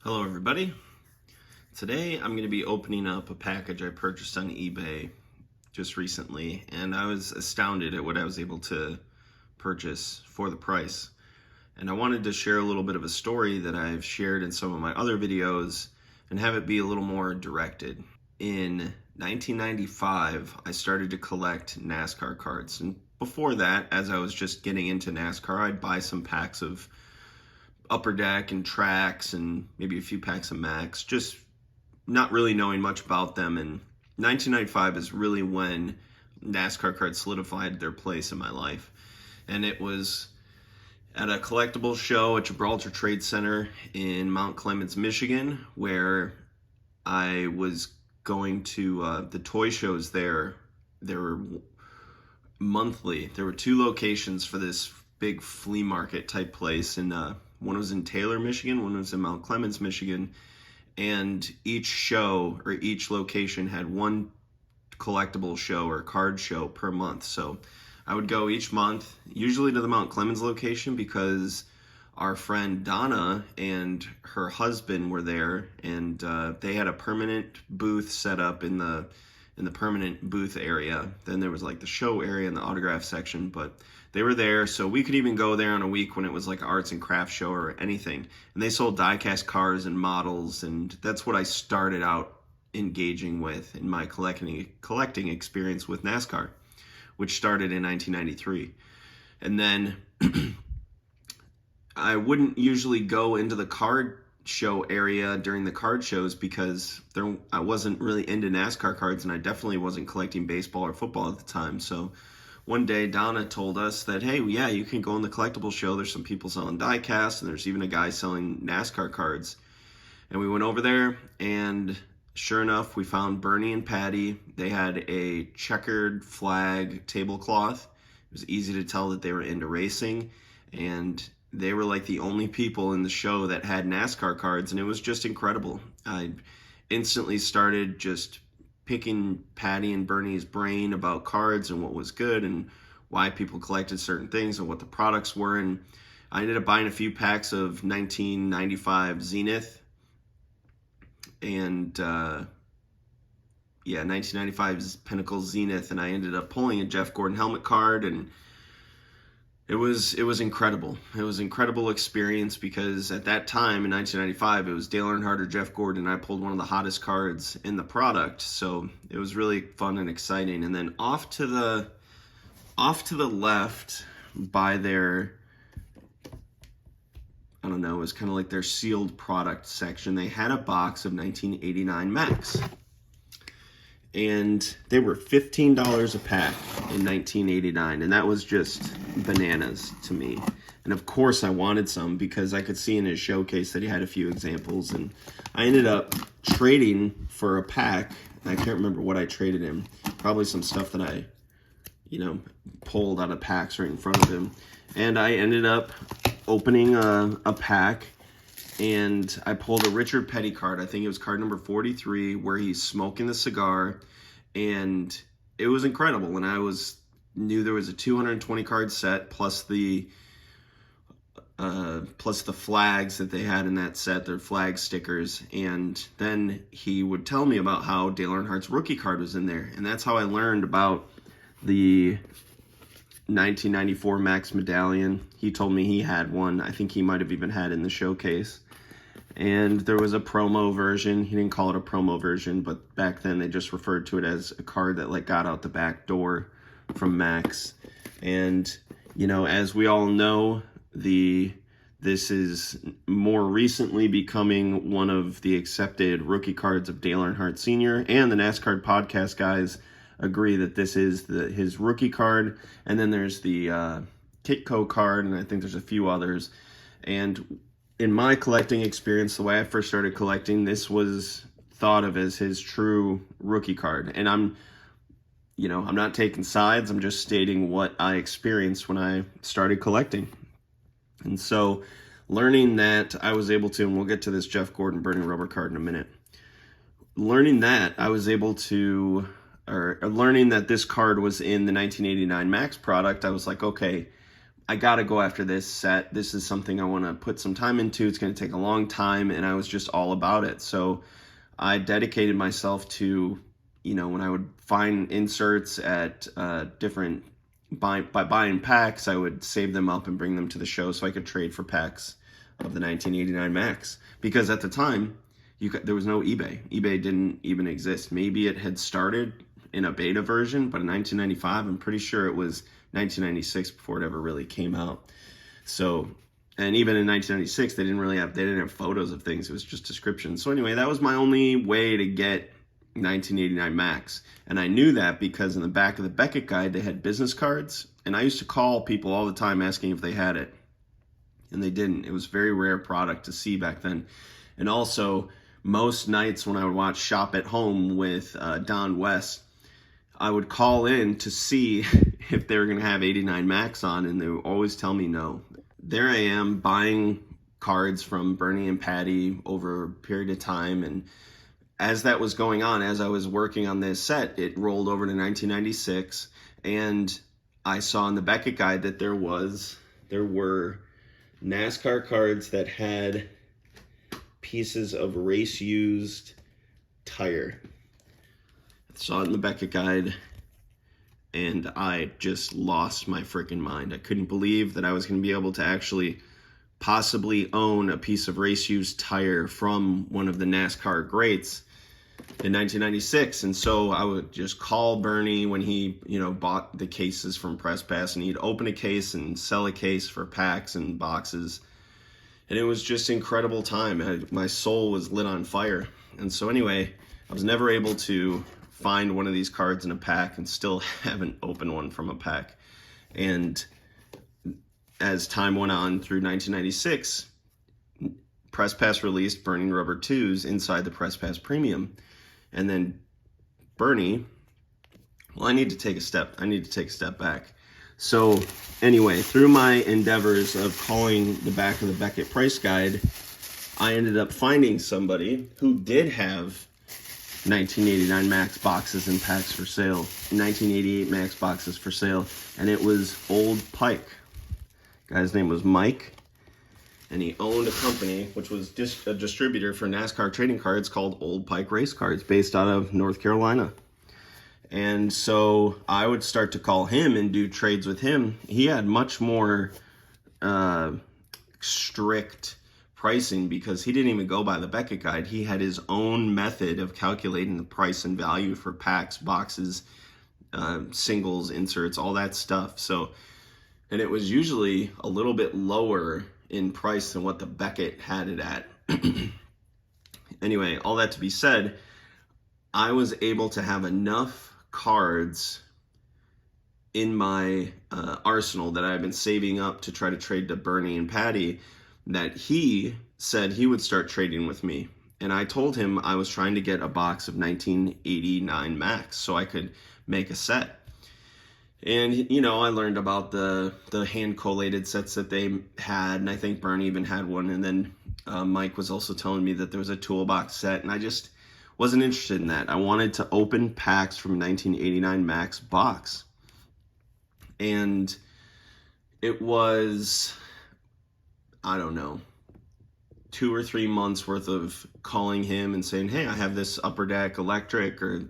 Hello everybody. Today I'm going to be opening up a package I purchased on eBay just recently, and I was astounded at what I was able to purchase for the price. And I wanted to share a little bit of a story that I've shared in some of my other videos and have it be a little more directed. In 1995, I started to collect Nascar cards, and before that, as I was just getting into NASCAR, I'd buy some packs of Upper Deck and Tracks and maybe a few packs of MAXX, just not really knowing much about them. And 1995 is really when NASCAR cards solidified their place in my life. And it was at a collectibles show at Gibraltar Trade Center in Mount Clemens, Michigan, where I was going to the toy shows there. There were monthly. There were two locations for this big flea market type place, and one was in Taylor, Michigan, one was in Mount Clemens, Michigan, and each show or each location had one collectible show or card show per month. So I would go each month, usually to the Mount Clemens location, because our friend Donna and her husband were there, and they had a permanent booth set up in the permanent booth area. Then there was like the show area and the autograph section, but they were there, so we could even go there on a week when it was like an arts and crafts show or anything. And they sold die-cast cars and models, and that's what I started out engaging with in my collecting experience with NASCAR, which started in 1993. And then I wouldn't usually go into the card show area during the card shows because I wasn't really into NASCAR cards, and I definitely wasn't collecting baseball or football at the time. So one day Donna told us that, hey, yeah, you can go in the collectible show. There's some people selling die casts, and there's even a guy selling NASCAR cards. And we went over there, and sure enough, we found Bernie and Patty. They had a checkered flag tablecloth. It was easy to tell that they were into racing, and they were like the only people in the show that had NASCAR cards, and it was just incredible. I instantly started just picking Patty and Bernie's brain about cards and what was good and why people collected certain things and what the products were. And I ended up buying a few packs of 1995 Zenith and 1995's Pinnacle Zenith, and I ended up pulling a Jeff Gordon helmet card, and it was incredible. It was an incredible experience because at that time in 1995, it was Dale Earnhardt or Jeff Gordon, and I pulled one of the hottest cards in the product. So it was really fun and exciting. And then off to the left by their, I don't know, it was kind of like their sealed product section, they had a box of 1989 MAXX. And they were $15 a pack in 1989, and that was just bananas to me. And of course I wanted some because I could see in his showcase that he had a few examples, and I ended up trading for a pack. I can't remember what I traded him. Probably some stuff that I, pulled out of packs right in front of him. And I ended up opening a pack, and I pulled a Richard Petty card. I think it was card number 43, where he's smoking the cigar, and it was incredible. And I knew there was a 220 card set plus the flags that they had in that set, their flag stickers. And then he would tell me about how Dale Earnhardt's rookie card was in there, and that's how I learned about the 1994 MAXX medallion. He told me he had one. I think he might have even had in the showcase. And there was a promo version. He didn't call it a promo version, but back then they just referred to it as a card that got out the back door from MAXX. And as we all know, this is more recently becoming one of the accepted rookie cards of Dale Earnhardt Sr. And the NASCAR podcast guys agree that this is his rookie card. And then there's the Kitco card, and I think there's a few others. And in my collecting experience, the way I first started collecting, this was thought of as his true rookie card. And I'm not taking sides. I'm just stating what I experienced when I started collecting. And so learning that I was able to, and we'll get to this Jeff Gordon Burning Rubber card in a minute. Learning that I was able to, or learning that this card was in the 1989 MAXX product, I was like, okay, I gotta go after this set. This is something I want to put some time into. It's going to take a long time, and I was just all about it. So I dedicated myself to, when I would find inserts at different, by buying packs, I would save them up and bring them to the show so I could trade for packs of the 1989 MAXX. Because at the time, there was no eBay. eBay didn't even exist. Maybe it had started in a beta version, but in 1995, I'm pretty sure it was 1996 before it ever really came out. So, and even in 1996, they didn't have photos of things. It was just descriptions. So anyway, that was my only way to get 1989 MAXX. And I knew that because in the back of the Beckett guide, they had business cards. And I used to call people all the time asking if they had it. And they didn't. It was a very rare product to see back then. And also, most nights when I would watch Shop at Home with Don West, I would call in to see if they were going to have 89 MAXX on, and they would always tell me no. There I am buying cards from Bernie and Patty over a period of time, and as that was going on, as I was working on this set, it rolled over to 1996, and I saw in the Beckett guide that there were NASCAR cards that had pieces of race-used tire. I saw it in the Beckett guide, and I just lost my freaking mind. I couldn't believe that I was going to be able to actually possibly own a piece of race-used tire from one of the NASCAR greats in 1996. And so I would just call Bernie when he, bought the cases from Press Pass, and he'd open a case and sell a case for packs and boxes. And it was just incredible time. My soul was lit on fire. And so anyway, I was never able to find one of these cards in a pack, and still haven't opened one from a pack. And as time went on through 1996, Press Pass released Burning Rubber 2s inside the Press Pass Premium. And then Bernie, I need to take a step back. So anyway, through my endeavors of calling the back of the Beckett price guide, I ended up finding somebody who did have 1989 MAXX boxes and packs for sale, 1988 MAXX boxes for sale, and it was Old Pike. Guy's name was Mike, and he owned a company which was a distributor for NASCAR trading cards called Old Pike Race Cards, based out of North Carolina. And so I would start to call him and do trades with him. He had much more strict pricing because he didn't even go by the Beckett guide. He had his own method of calculating the price and value for packs, boxes, singles, inserts, all that stuff. So, and it was usually a little bit lower in price than what the Beckett had it at. Anyway, all that to be said, I was able to have enough cards in my arsenal that I've been saving up to try to trade to Bernie and Patty, that he said he would start trading with me. And I told him I was trying to get a box of 1989 MAXX so I could make a set. And, I learned about the hand collated sets that they had, and I think Bernie even had one. And then Mike was also telling me that there was a toolbox set, and I just wasn't interested in that. I wanted to open packs from 1989 MAXX box. And it was, I don't know, 2 or 3 months worth of calling him and saying, hey, I have this Upper Deck Electric or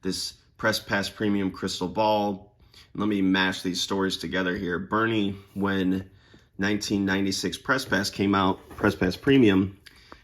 this Press Pass Premium Crystal Ball. Let me mash these stories together here. Bernie, when 1996 Press Pass came out, Press Pass Premium,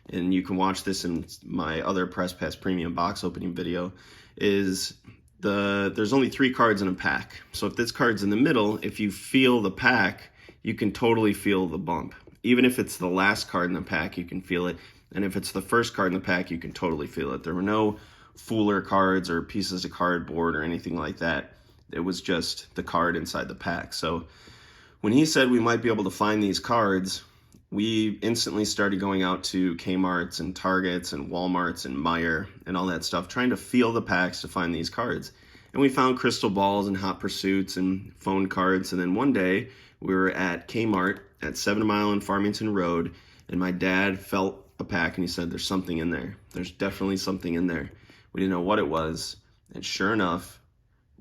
and you can watch this in my other Press Pass Premium box opening video, is there's only 3 cards in a pack. So if this card's in the middle, if you feel the pack, you can totally feel the bump. Even if it's the last card in the pack, you can feel it. And if it's the first card in the pack, you can totally feel it. There were no Fooler cards or pieces of cardboard or anything like that. It was just the card inside the pack. So when he said we might be able to find these cards, we instantly started going out to Kmart's and Target's and Walmart's and Meijer and all that stuff, trying to feel the packs to find these cards. And we found crystal balls and hot pursuits and phone cards. And then one day we were at Kmart at 7 Mile and Farmington Road, and my dad felt a pack and he said, there's something in there. There's definitely something in there. We didn't know what it was. And sure enough,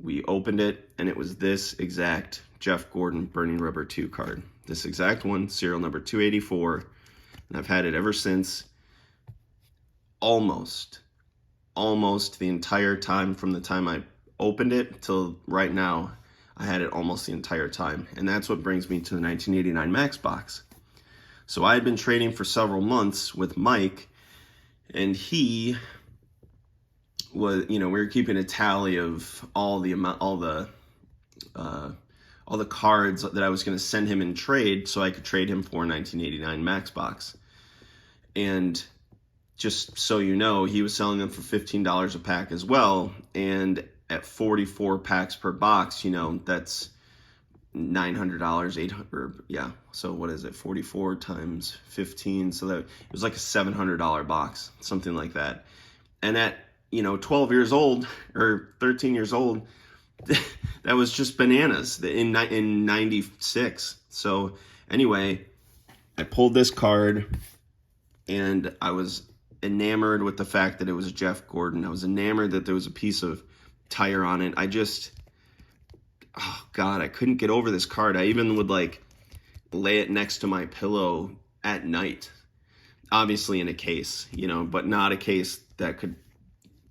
we opened it and it was this exact Jeff Gordon Burning Rubber 2 card. This exact one, serial number 284, and I've had it ever since. Almost the entire time from the time I opened it till right now. I had it almost the entire time, and that's what brings me to the 1989 MAXX box. So I had been trading for several months with Mike, and he was, we were keeping a tally of all the cards that I was going to send him in trade, so I could trade him for a 1989 MAXX box. And just so you know, he was selling them for $15 a pack as well, and at 44 packs per box, that's $900, 800, yeah. So what is it? 44 times 15, so that it was like a $700 box, something like that. And at 12 years old or 13 years old, that was just bananas in 96. So anyway, I pulled this card, and I was enamored with the fact that it was Jeff Gordon. I was enamored that there was a piece of tire on it. Oh God, I couldn't get over this card. I even would lay it next to my pillow at night, obviously in a case, but not a case that could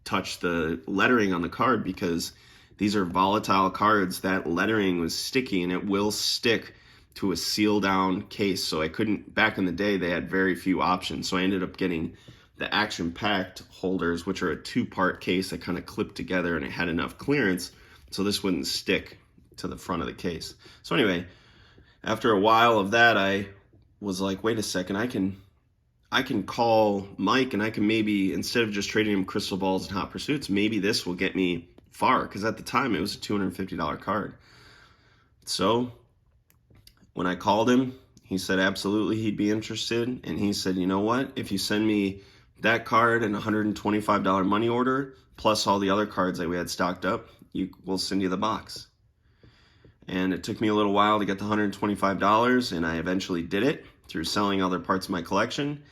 touch the lettering on the card, because these are volatile cards. That lettering was sticky, and it will stick to a seal down case. So I couldn't, back in the day, they had very few options. So I ended up getting the action packed holders, which are a 2-part case that kind of clipped together, and it had enough clearance so this wouldn't stick to the front of the case. So anyway, after a while of that, I was like, wait a second, I can call Mike, and I can maybe, instead of just trading him crystal balls and hot pursuits, maybe this will get me far, because at the time it was a $250 card. So when I called him, he said absolutely he'd be interested, and he said, you know what, if you send me that card and a $125 money order, plus all the other cards that we had stocked up, we'll send you the box. And it took me a little while to get the $125, and I eventually did it through selling other parts of my collection.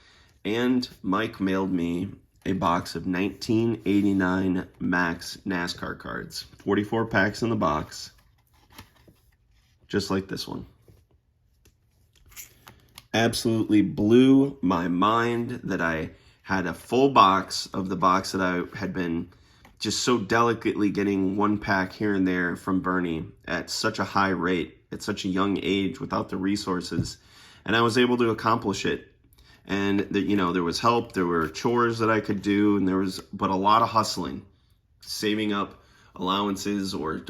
And Mike mailed me a box of 1989 MAXX NASCAR cards. 44 packs in the box, just like this one. Absolutely blew my mind that I had a full box of the box that I had been just so delicately getting one pack here and there from Bernie at such a high rate, at such a young age, without the resources. And I was able to accomplish it. And there was help, there were chores that I could do, and but a lot of hustling, saving up allowances or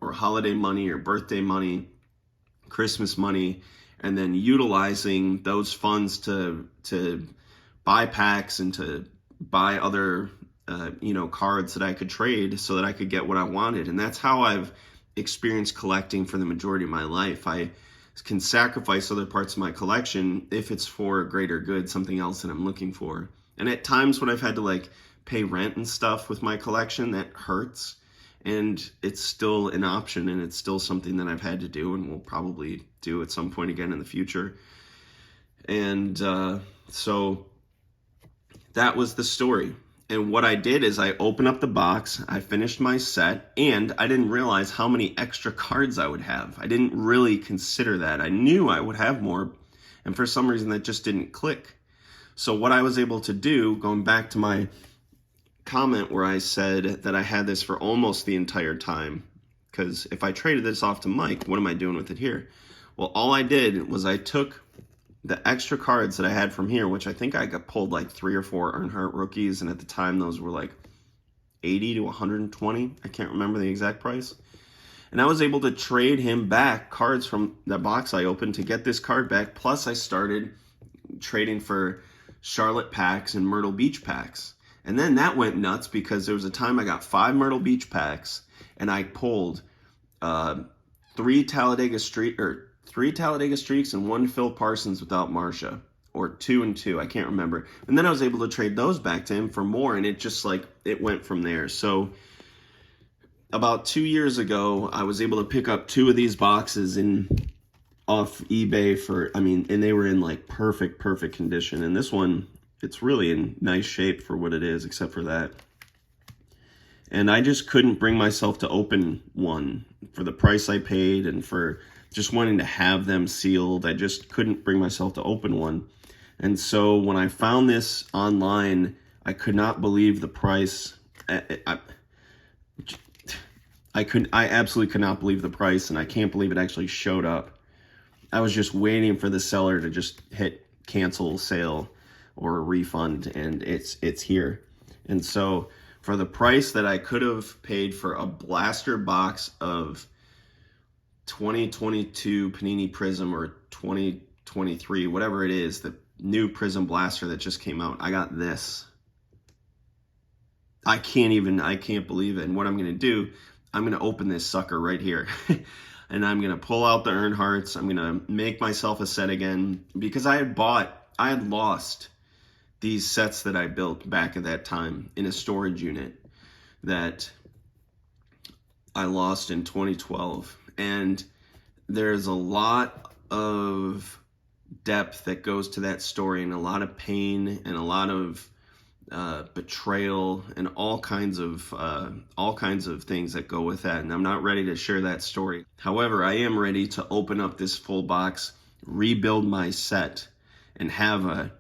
holiday money or birthday money, Christmas money, and then utilizing those funds to buy packs and to buy other cards that I could trade so that I could get what I wanted. And that's how I've experienced collecting for the majority of my life. I can sacrifice other parts of my collection if it's for a greater good, something else that I'm looking for. And at times when I've had to pay rent and stuff with my collection, that hurts. And it's still an option, and it's still something that I've had to do and will probably do at some point again in the future. And so that was the story. And what I did is I opened up the box, I finished my set, and I didn't realize how many extra cards I would have. I didn't really consider that. I knew I would have more, and for some reason that just didn't click. So what I was able to do, going back to my comment where I said that I had this for almost the entire time, because if I traded this off to Mike, what am I doing with it here? Well, all I did was I took the extra cards that I had from here, which I think I got pulled 3 or 4 Earnhardt rookies, and at the time those were 80 to 120. I can't remember the exact price. And I was able to trade him back cards from the box I opened to get this card back. Plus I started trading for Charlotte packs and Myrtle Beach packs. And then that went nuts, because there was a time I got 5 Myrtle Beach packs, and I pulled 3 Talladega Streaks and 1 Phil Parsons without Marsha, or 2 and 2, I can't remember. And then I was able to trade those back to him for more, and it just it went from there. So about 2 years ago, I was able to pick up 2 of these boxes off eBay and they were in perfect condition. And this one, it's really in nice shape for what it is, except for that. And I just couldn't bring myself to open one for the price I paid and for just wanting to have them sealed. I just couldn't bring myself to open one. And so when I found this online, I could not believe the price. I absolutely could not believe the price, and I can't believe it actually showed up. I was just waiting for the seller to just hit cancel sale or a refund, and it's here. And so for the price that I could have paid for a blaster box of 2022 Panini Prism or 2023, whatever it is, the new Prism blaster that just came out, I got this. I can't believe it. And what I'm going to do, I'm going to open this sucker right here. And I'm going to pull out the Earnhardts. I'm going to make myself a set again, because I had lost these sets that I built back at that time in a storage unit that I lost in 2012. And there's a lot of depth that goes to that story, and a lot of pain and a lot of betrayal and all kinds of things that go with that. And I'm not ready to share that story. However, I am ready to open up this full box, rebuild my set, and have a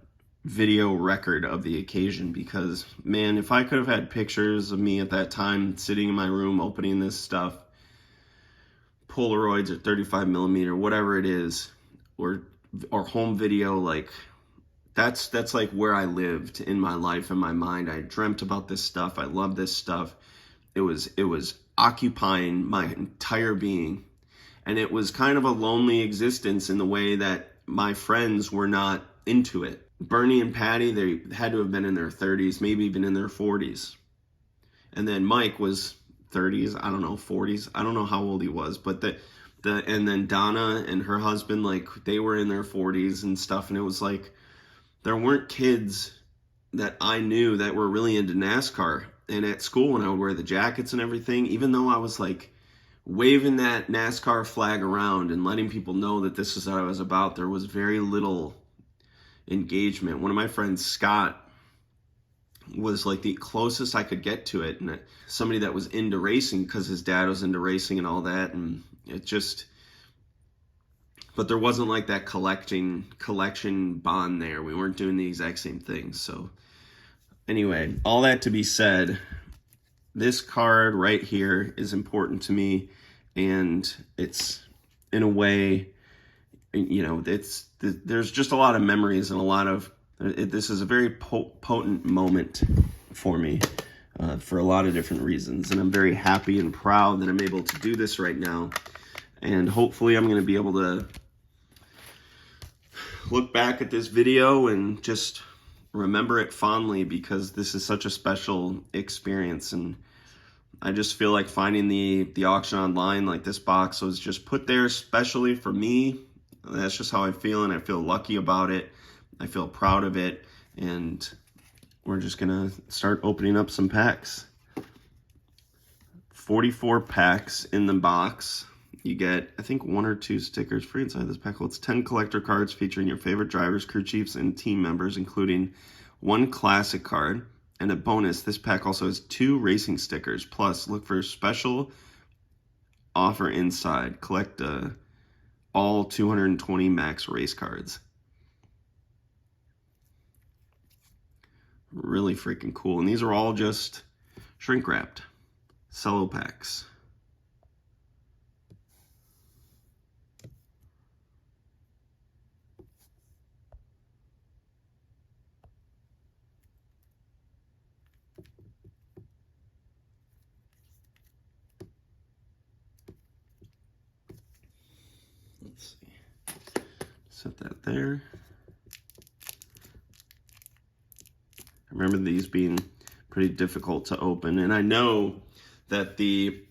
video record of the occasion, because man, if I could have had pictures of me at that time sitting in my room opening this stuff, Polaroids or 35 millimeter, whatever it is, or home video, like that's like where I lived in my life, in my mind. I dreamt about this stuff. I loved this stuff. It was occupying my entire being. And it was kind of a lonely existence in the way that my friends were not into it. Bernie and Patty, they had to have been in their 30s, maybe even in their 40s. And then Mike was 30s, I don't know, 40s. I don't know how old he was, but and then Donna and her husband, like they were in their 40s and stuff. And it was like, there weren't kids that I knew that were really into NASCAR. And at school, when I would wear the jackets and everything, even though I was like waving that NASCAR flag around and letting people know that this is what I was about, there was very little engagement. One of my friends, Scott, was like the closest I could get to it, and somebody that was into racing because his dad was into racing and all that. And it just, but there wasn't like that collection bond there. We weren't doing the exact same thing. So anyway, all that to be said, this card right here is important to me, and it's, in a way, you know, there's just a lot of memories and a lot of, this is a very potent moment for me for a lot of different reasons. And I'm very happy and proud that I'm able to do this right now. And hopefully I'm going to be able to look back at this video and just remember it fondly, because this is such a special experience. And I just feel like finding the auction online, like this box was just put there specially for me. That's just how I feel, and I feel lucky about it. I feel proud of it, and we're just gonna start opening up some packs. 44 packs in the box. You get, I think, 1 or 2 stickers free inside this pack. Well, it's 10 collector cards featuring your favorite drivers, crew chiefs, and team members, including 1 classic card. And a bonus, this pack also has 2 racing stickers. Plus, look for a special offer inside. Collect all 220 MAXX race cards. Really freaking cool. And these are all just shrink wrapped cello packs. Let's see. Set that there. I remember these being pretty difficult to open, and I know that the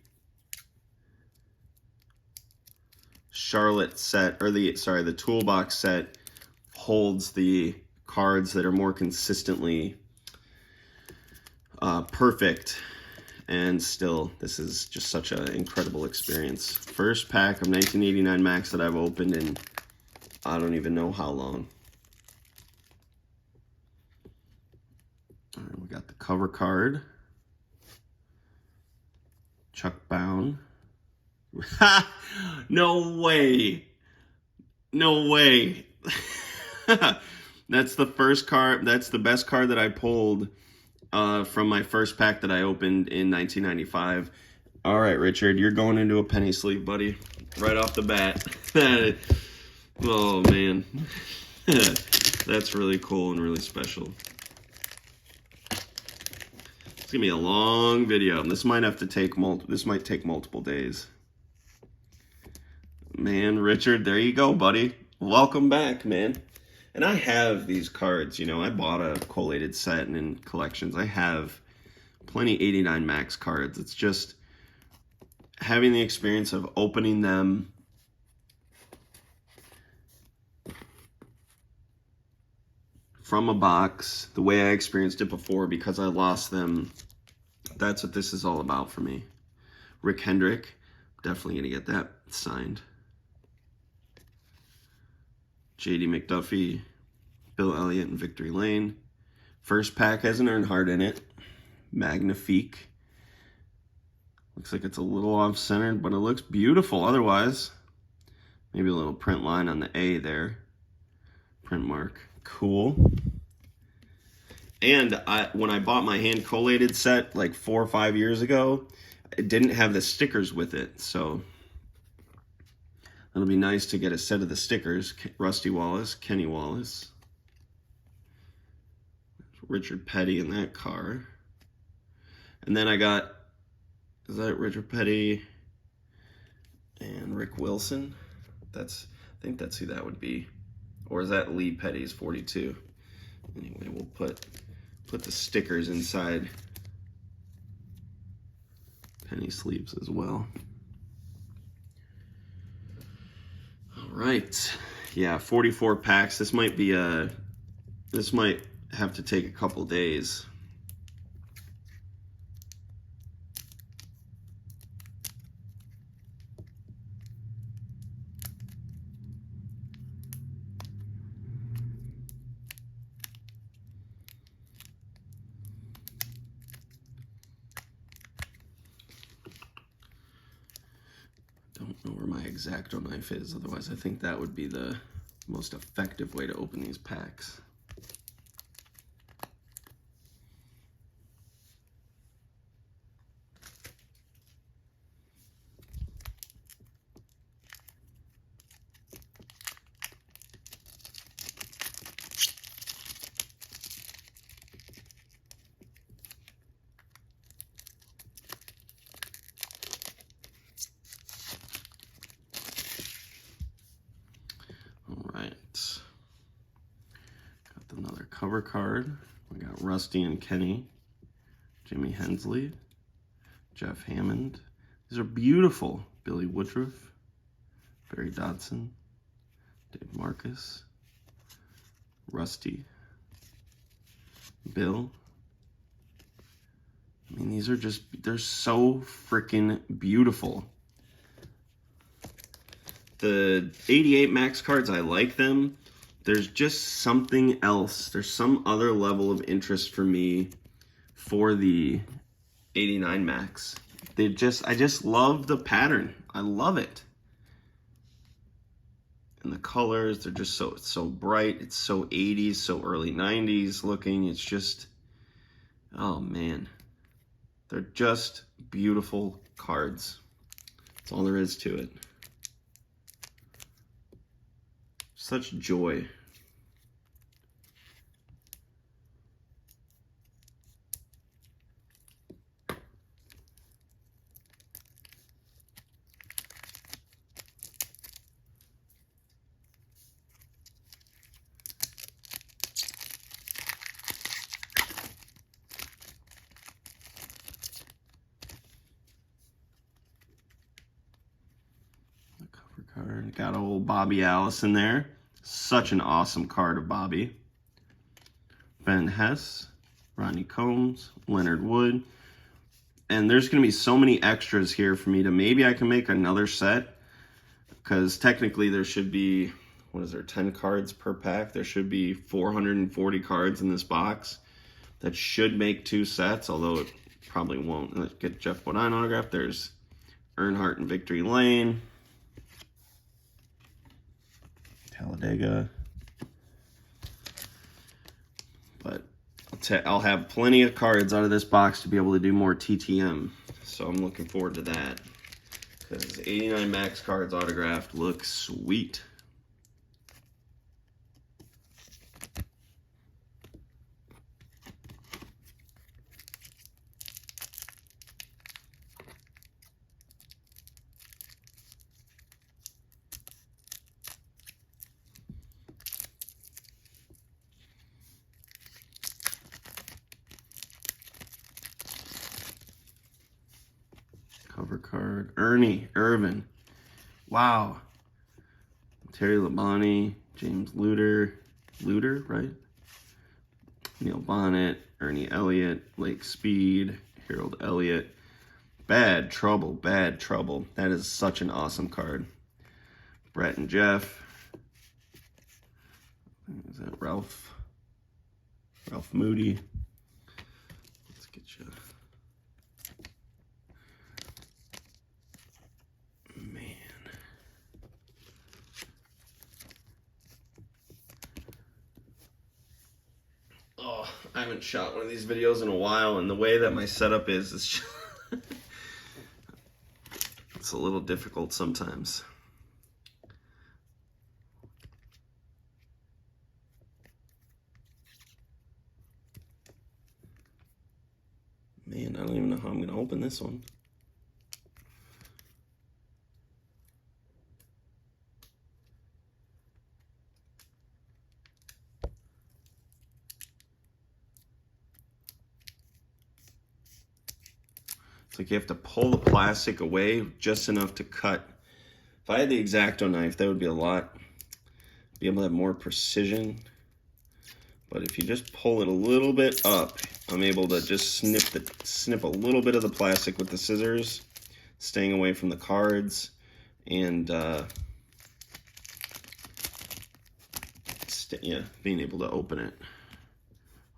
Charlotte set, or the toolbox set, holds the cards that are more consistently perfect. And still, this is just such an incredible experience. First pack of 1989 MAXX that I've opened in I don't even know how long. All right, we got the cover card. Chuck Bound. No way. No way. That's the first card. That's the best card that I pulled from my first pack that I opened in 1995. All right, Richard, you're going into a penny sleeve, buddy. Right off the bat. Oh, man. That's really cool and really special. It's going to be a long video. This might have to take multiple days. Man, Richard, there you go, buddy. Welcome back, man. And I have these cards, you know, I bought a collated set and in collections. I have plenty 89 MAXX cards. It's just having the experience of opening them from a box, the way I experienced it before because I lost them. That's what this is all about for me. Rick Hendrick, definitely going to get that signed. J.D. McDuffie, Bill Elliott, and Victory Lane. First pack has an Earnhardt in it. Magnifique. Looks like it's a little off-centered, but it looks beautiful otherwise. Maybe a little print line on the A there. Print mark. Cool. And when I bought my hand collated set like 4 or 5 years ago, it didn't have the stickers with it, so it'll be nice to get a set of the stickers. Rusty Wallace, Kenny Wallace, Richard Petty in that car. And then I got, is that Richard Petty and Rick Wilson? I think that's who that would be. Or is that Lee Petty's 42? Anyway, we'll put the stickers inside penny sleeves as well. All right. Yeah, 44 packs. This might have to take a couple days. Don't know where my X-Acto knife is, otherwise I think that would be the most effective way to open these packs. Got another cover card. We got Rusty and Kenny, Jimmy Hensley, Jeff Hammond. These are beautiful. Billy Woodruff, Barry Dodson, Dave Marcus, Rusty, Bill. I mean, these are just, they're so freaking beautiful. The 88 MAXX cards, I like them. There's just something else. There's some other level of interest for me for the 89 MAXX. I just love the pattern. I love it. And the colors, they're just so bright. It's so 80s, so early 90s looking. It's just, oh man. They're just beautiful cards. That's all there is to it. Such joy. The cover card. Got old Bobby Allison there. Such an awesome card of Bobby. Ben Hess, Ronnie Combs, Leonard Wood. And there's going to be so many extras here for me to, maybe I can make another set. Because technically there should be, 10 cards per pack? There should be 440 cards in this box. That should make 2 sets, although Probably won't get Jeff Bodine autograph. There's Earnhardt and Victory Lane. Talladega. But I'll have plenty of cards out of this box to be able to do more TTM. So I'm looking forward to that. Because 89 MAXX cards autographed looks sweet. Cover card, Irvin. Wow. Terry Labonte, James Luter, right? Neil Bonnet, Ernie Elliott, Lake Speed, Harold Elliott. Bad Trouble. That is such an awesome card. Brett and Jeff. Is that Ralph Moody. Let's get you. Man. Oh, I haven't shot one of these videos in a while, and the way that my setup is just it's a little difficult sometimes. Man, I don't even know how I'm going to open this one. It's like you have to pull the plastic away just enough to cut. If I had the X-Acto knife, that would be a lot. Be able to have more precision. But if you just pull it a little bit up, I'm able to just snip a little bit of the plastic with the scissors, staying away from the cards, and being able to open it.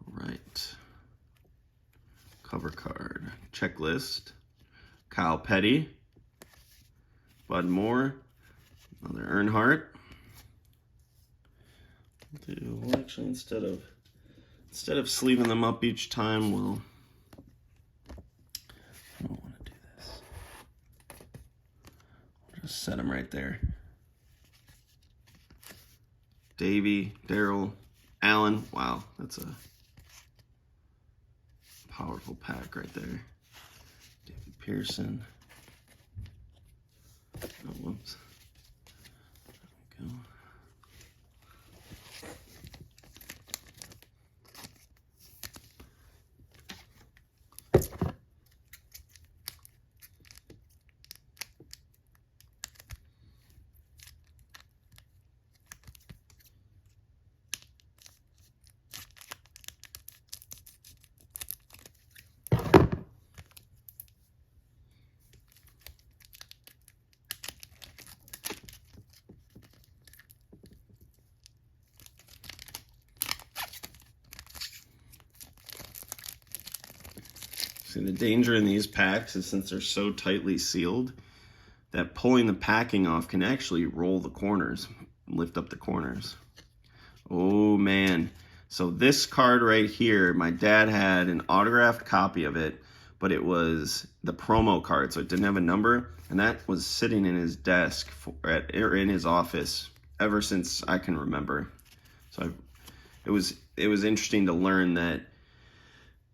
All right. Cover card. Checklist. Kyle Petty. Bud Moore. Another Earnhardt. Well, actually, instead of sleeving them up each time, I don't want to do this. I'll just set them right there. Davey, Daryl, Allen. Wow, that's a powerful pack right there. David Pearson. Oh, whoops. There we go. See, the danger in these packs is since they're so tightly sealed that pulling the packing off can actually roll the corners, lift up the corners. Oh man. So this card right here, my dad had an autographed copy of it, but it was the promo card, so it didn't have a number, and that was sitting in his desk or in his office ever since I can remember. So it was interesting to learn that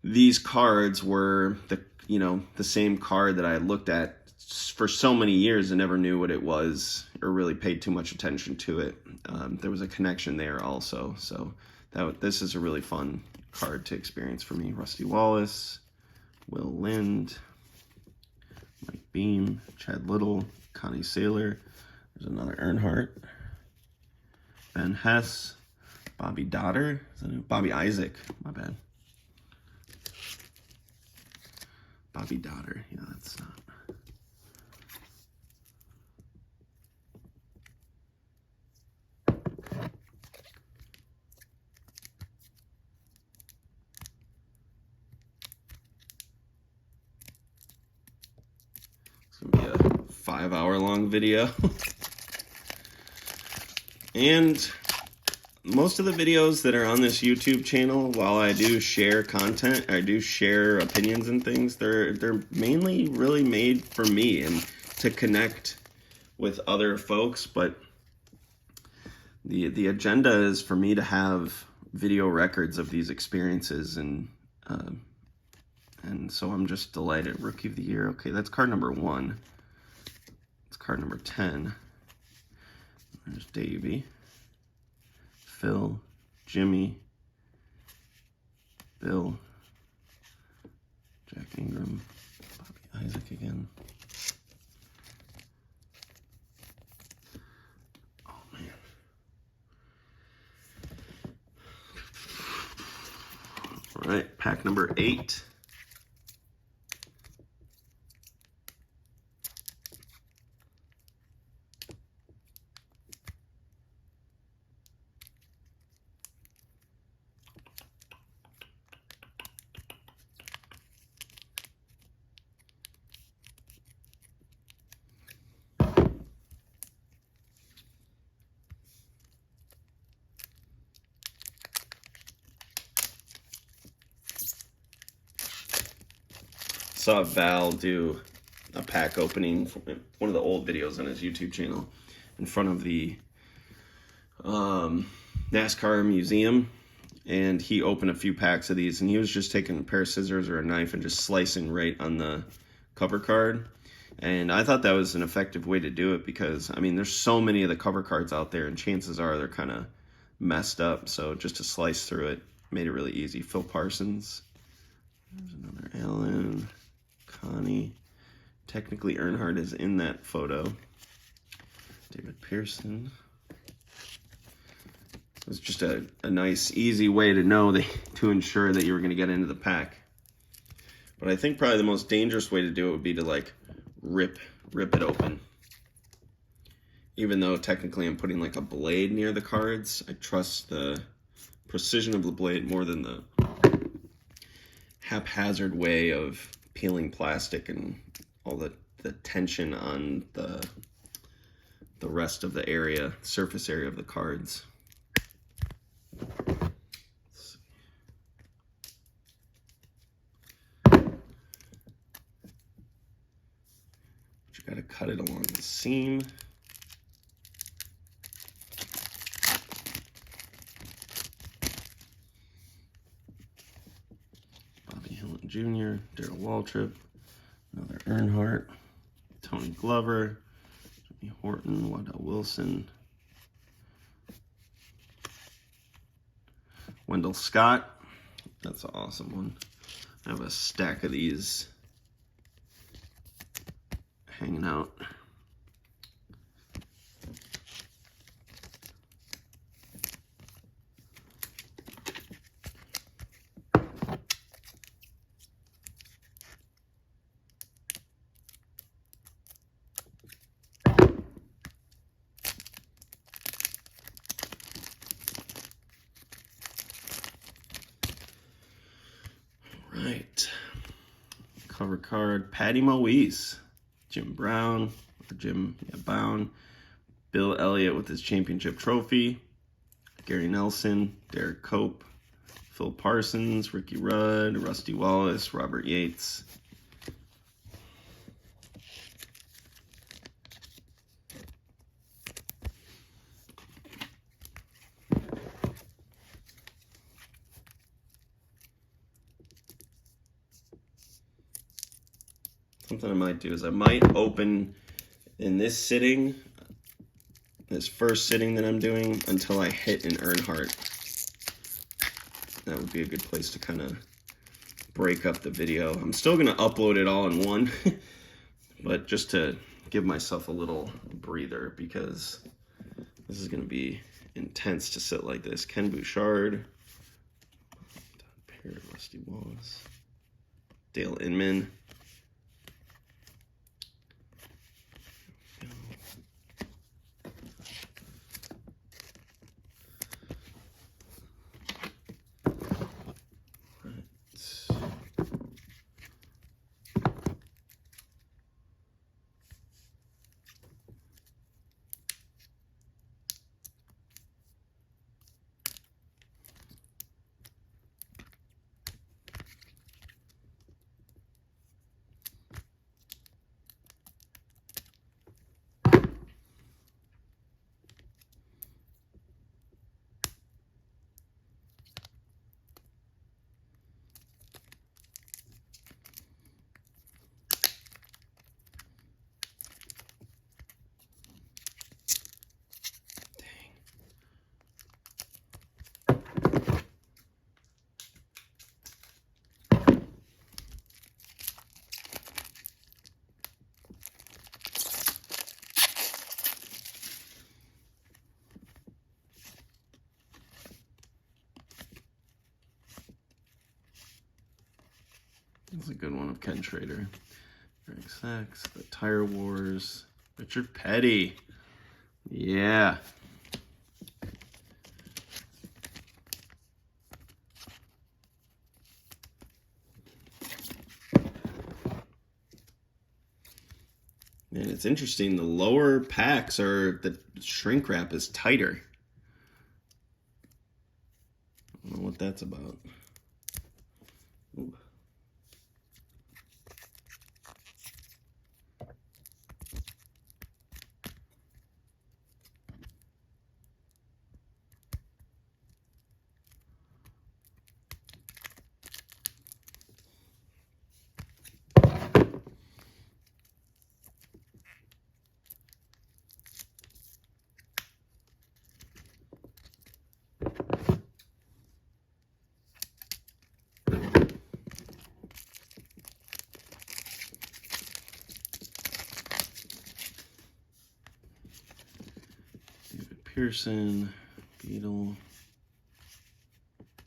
these cards were the same card that I had looked at for so many years and never knew what it was or really paid too much attention to it. There was a connection there also. So this is a really fun card to experience for me. Rusty Wallace, Will Lind, Mike Beam, Chad Little, Connie Saylor. There's another Earnhardt. Ben Hess, Bobby Dotter, Bobby Isaac, my bad. Bobby Dotter, yeah, that's not. 5-hour long video. And most of the videos that are on this YouTube channel, while I do share content, I do share opinions and things, they're mainly really made for me and to connect with other folks. But the agenda is for me to have video records of these experiences, and so I'm just delighted. Rookie of the Year. Okay, that's card number 1. It's card number 10. There's Davey, Phil, Jimmy, Bill, Jack Ingram, Bobby Isaac again. Oh, man. All right, pack number 8. Saw Val do a pack opening from one of the old videos on his YouTube channel in front of the Nascar museum, and he opened a few packs of these, and he was just taking a pair of scissors or a knife and just slicing right on the cover card. And I thought that was an effective way to do it because, I mean, there's so many of the cover cards out there, and chances are they're kind of messed up. So just to slice through it made it really easy. Phil Parsons. There's another Allen. Connie. Technically, Earnhardt is in that photo. David Pearson. It was just a nice, easy way to know to ensure that you were going to get into the pack. But I think probably the most dangerous way to do it would be to like rip it open. Even though technically I'm putting like a blade near the cards, I trust the precision of the blade more than the haphazard way of peeling plastic and all the tension on the rest of the area, surface area of the cards. But you gotta cut it along the seam. Jr., Darrell Waltrip, another Earnhardt, Tony Glover, Jimmy Horton, Waddell Wilson, Wendell Scott. That's an awesome one. I have a stack of these hanging out. Right, cover card, Patty Moise, Jim Brown, Bound, Bill Elliott with his championship trophy, Gary Nelson, Derek Cope, Phil Parsons, Ricky Rudd, Rusty Wallace, Robert Yates. Something I might do is I might open in this sitting, this first sitting that I'm doing, until I hit an Earnhardt. That would be a good place to kind of break up the video. I'm still going to upload it all in one, but just to give myself a little breather because this is going to be intense to sit like this. Ken Bouchard, Don Parrott, Rusty Wallace, Dale Inman. That's a good one of Ken Schrader. MAXX, the Tire Wars, Richard Petty. Yeah. And it's interesting, the lower packs are, the shrink wrap is tighter. I don't know what that's about. Ooh. Pearson, Beetle,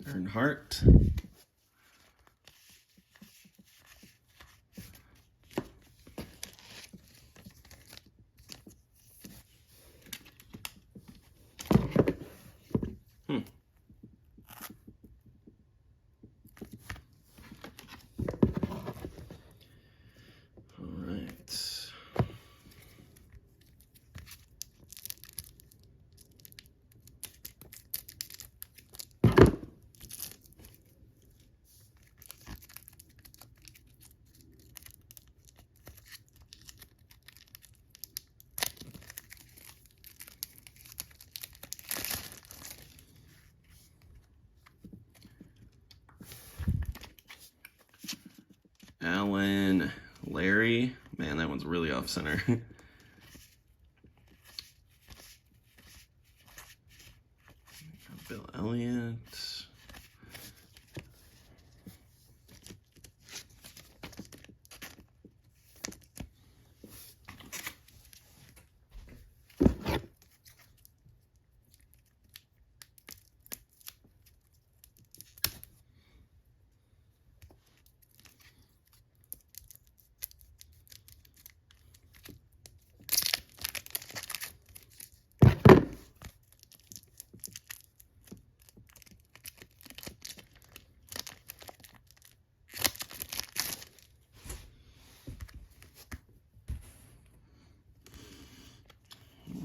Earnhardt. All right. Alan, Larry. Man, that one's really off center. Bill Elliott.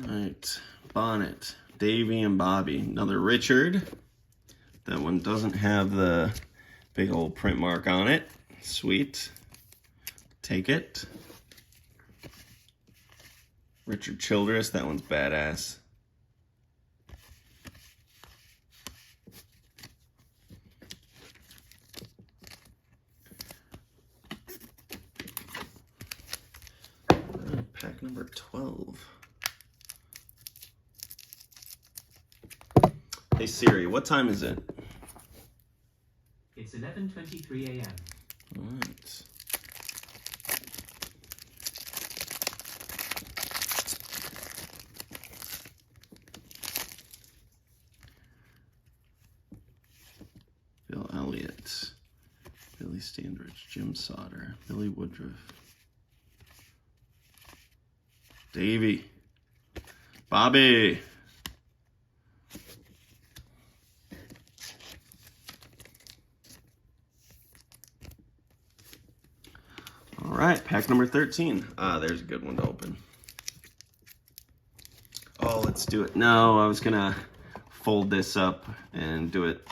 Right, Bonnet, Davey and Bobby. Another Richard. That one doesn't have the big old print mark on it. Sweet. Take it. Richard Childress, that one's badass. Pack number 12. Hey Siri, what time is it? It's 11:23 a.m. All right. Bill Elliott, Billy Standridge, Jim Sauter, Billy Woodruff, Davey, Bobby. All right, pack number 13. There's a good one to open. Oh, let's do it. No, I was gonna fold this up and do it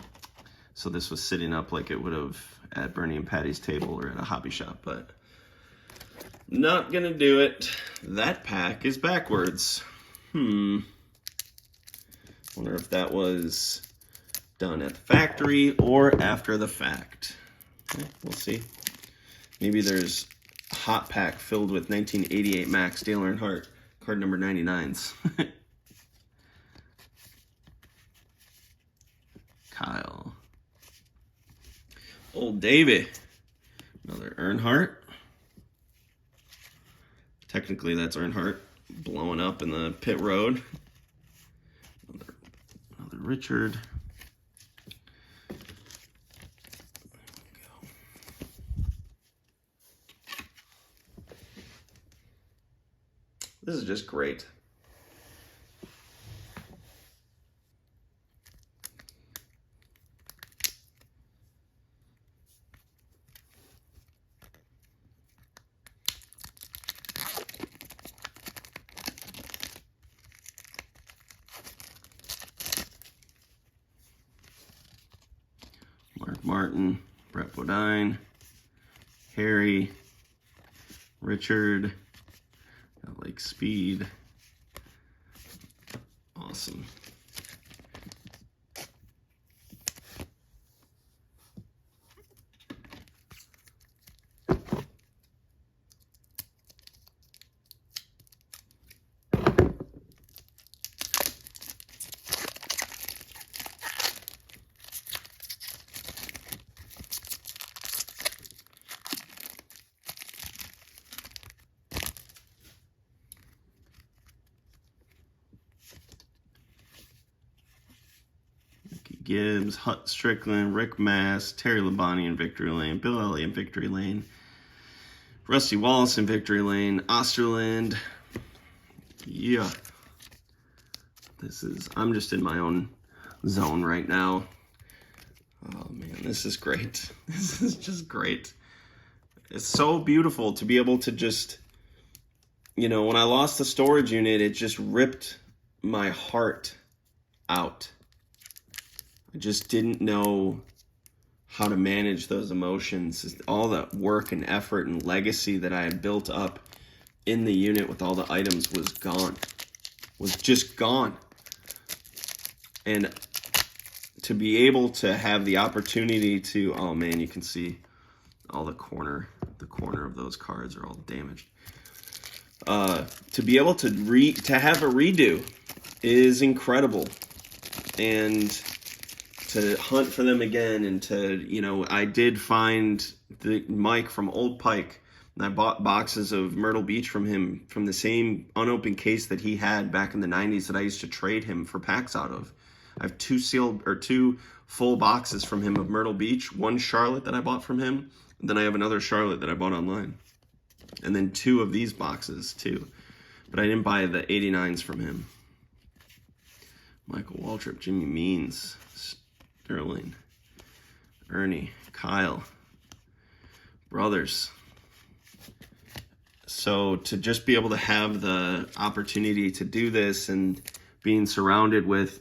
so this was sitting up like it would have at Bernie and Patty's table or at a hobby shop, but not gonna do it. That pack is backwards. Wonder if that was done at the factory or after the fact. Okay, we'll see. Maybe there's a hot pack filled with 1988 MAXX Dale Earnhardt card number 99s. Kyle. Old Davey. Another Earnhardt. Technically, that's Earnhardt blowing up in the pit road. Another Richard. There we go. This is just great. Mark Martin, Brett Bodine, Harry, Richard, like Speed. Awesome. Gibbs, Hut Strickland, Rick Mass, Terry Labonte in Victory Lane, Bill Elliott in Victory Lane, Rusty Wallace in Victory Lane, Osterland. Yeah. I'm just in my own zone right now. Oh man, this is great. This is just great. It's so beautiful to be able to just, when I lost the storage unit, it just ripped my heart out. I just didn't know how to manage those emotions. All the work and effort and legacy that I had built up in the unit with all the items was gone. Was just gone. And to be able to have the opportunity to, oh man, you can see all the corner of those cards are all damaged. To be able to have a redo is incredible. And to hunt for them again, and to, I did find the Mike from Old Pike, and I bought boxes of Myrtle Beach from him from the same unopened case that he had back in the 90s that I used to trade him for packs out of. I have two full boxes from him of Myrtle Beach, one Charlotte that I bought from him, and then I have another Charlotte that I bought online. And then 2 of these boxes too. But I didn't buy the 89s from him. Michael Waltrip, Jimmy Means, Sterling, Ernie, Kyle, brothers. So to just be able to have the opportunity to do this and being surrounded with,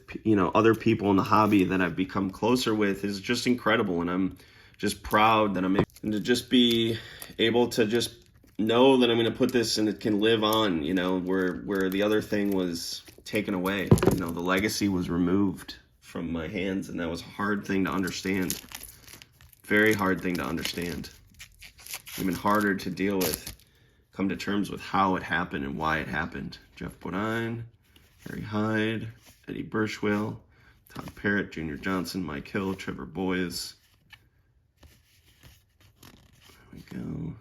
other people in the hobby that I've become closer with is just incredible. And I'm just proud that I'm able, and to just be able to just know that I'm going to put this and it can live on, where the other thing was taken away. The legacy was removed from my hands, and that was a hard thing to understand. Very hard thing to understand. Even harder to deal with, come to terms with how it happened and why it happened. Jeff Bodine, Harry Hyde, Eddie Birchwell, Todd Parrott, Junior Johnson, Mike Hill, Trevor Boyes. There we go.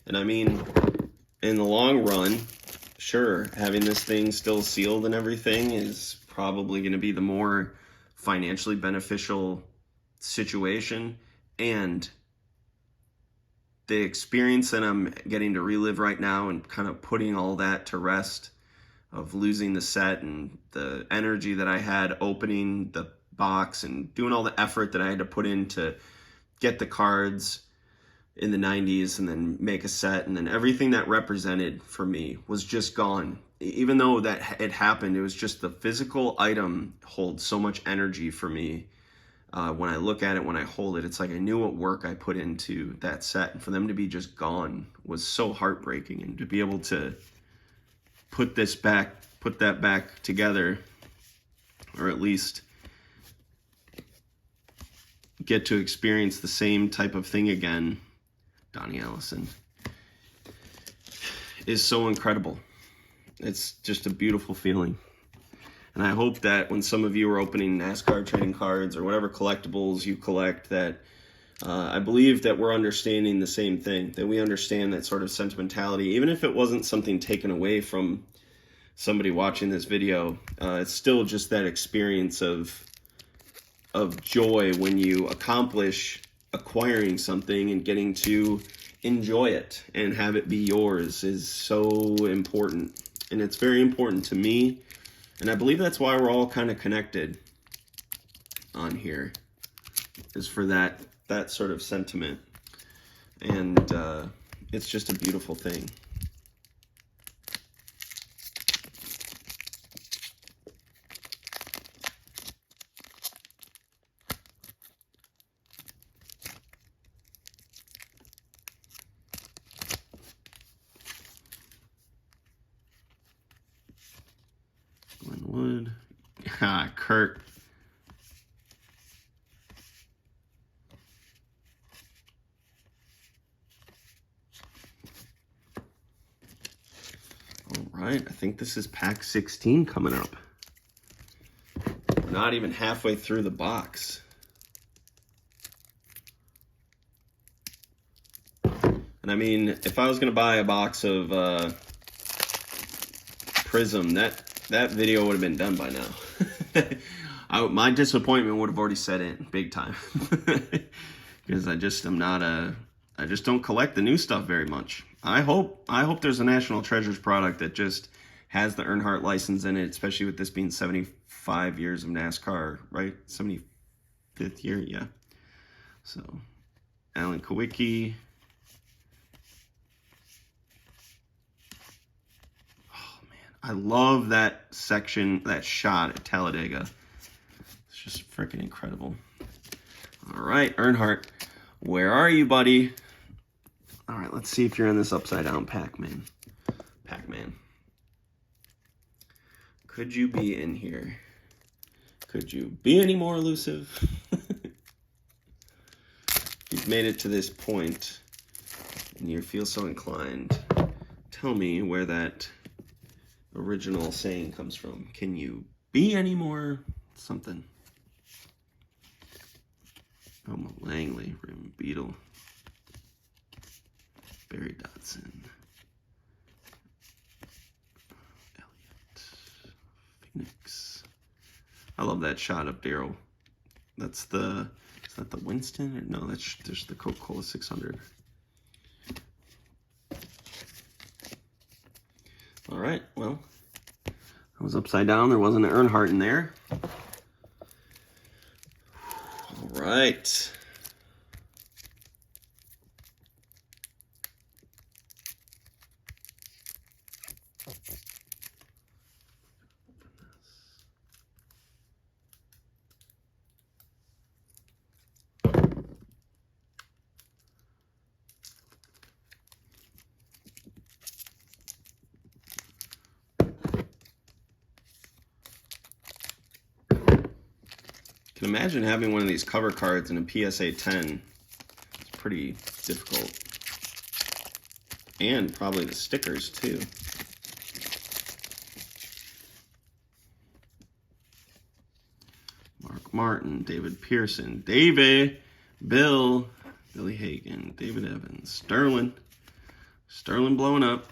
And I mean, in the long run, sure, having this thing still sealed and everything is probably going to be the more financially beneficial situation. And the experience that I'm getting to relive right now and kind of putting all that to rest of losing the set and the energy that I had opening the box and doing all the effort that I had to put in to get the cards in the 90s and then make a set, and then everything that represented for me was just gone. Even though that it happened, it was just the physical item holds so much energy for me. When I look at it, when I hold it, it's like I knew what work I put into that set, and for them to be just gone was so heartbreaking. And to be able to put that back together, or at least get to experience the same type of thing again, Donnie Allison, is so incredible. It's just a beautiful feeling. And I hope that when some of you are opening NASCAR trading cards or whatever collectibles you collect, that I believe that we're understanding the same thing, that we understand that sort of sentimentality, even if it wasn't something taken away from somebody watching this video. It's still just that experience of joy when you accomplish acquiring something and getting to enjoy it and have it be yours is so important. And it's very important to me. And I believe that's why we're all kind of connected on here, is for that sort of sentiment. And it's just a beautiful thing. Glenwood. Kurt. All right, I think this is pack 16 coming up. We're not even halfway through the box. And I mean, if I was going to buy a box of Prism, that video would have been done by now. My disappointment would have already set in big time. Because I just don't collect the new stuff very much. I hope there's a National Treasures product that just has the Earnhardt license in it, especially with this being 75 years of NASCAR, right? 75th year, yeah. So, Alan Kowicki. I love that section, that shot at Talladega. It's just freaking incredible. All right, Earnhardt, where are you, buddy? All right, let's see if you're in this upside down Pac-Man. Pac-Man. Could you be in here? Could you be any more elusive? You've made it to this point, and you feel so inclined. Tell me where that original saying comes from. Can you be any more something? Elma Langley, Rim Beetle, Barry Dodson, Elliott, Phoenix. I love that shot of Darryl. Is that the Winston? Or no, that's just the Coca-Cola 600. All right, well, I was upside down. There wasn't an Earnhardt in there. All right. Can imagine having one of these cover cards in a PSA 10. It's pretty difficult. And probably the stickers too. Mark Martin, David Pearson, Billy Hagan, David Evans, Sterling blowing up.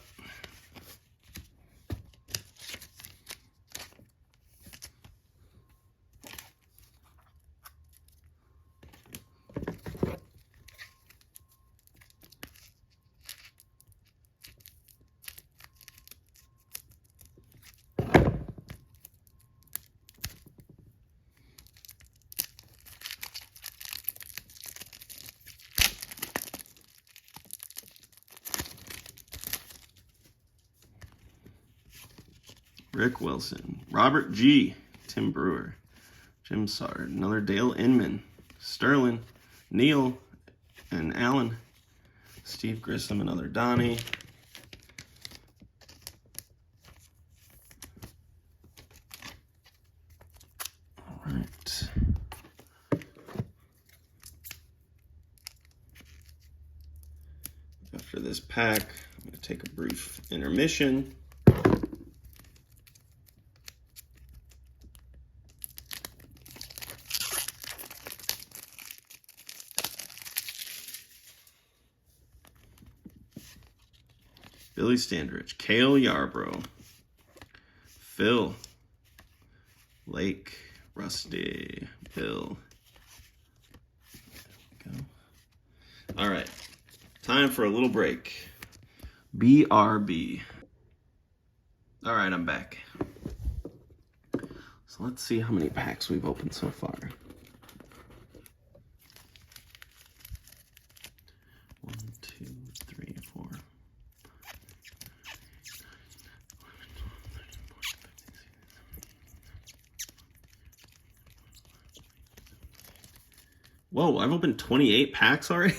Rick Wilson, Robert G, Tim Brewer, Jim Sard, another Dale Inman, Sterling, Neil, and Alan, Steve Grissom, another Donnie. All right. After this pack, I'm going to take a brief intermission. Billy Standridge, Cale Yarbrough, Phil. Lake, Rusty, Bill. There we go. All right, time for a little break. BRB. All right, I'm back. So let's see how many packs we've opened so far. 1, 2, 3, 4. Whoa, I've opened 28 packs already?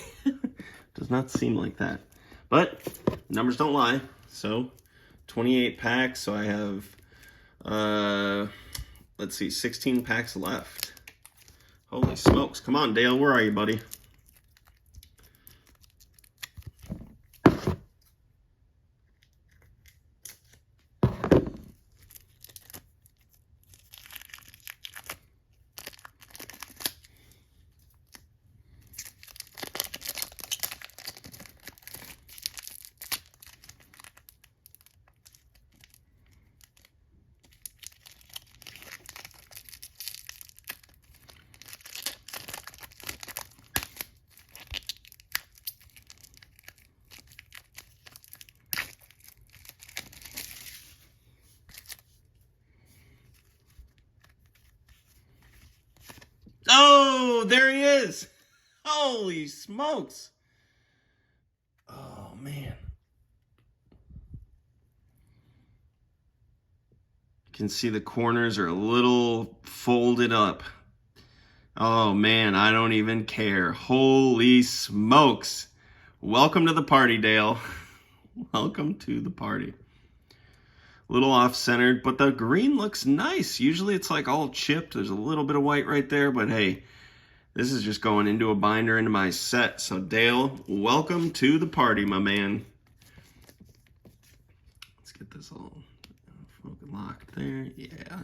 Does not seem like that. But numbers don't lie. So 28 packs. So I have, let's see, 16 packs left. Holy smokes. Come on, Dale. Where are you, buddy? Oh, there he is. Holy smokes. Oh, man. You can see the corners are a little folded up. Oh, man, I don't even care. Holy smokes. Welcome to the party, Dale. Welcome to the party. A little off-centered, but the green looks nice. Usually it's like all chipped. There's a little bit of white right there, but hey, this is just going into a binder into my set. So Dale, welcome to the party, my man. Let's get this all locked there. Yeah.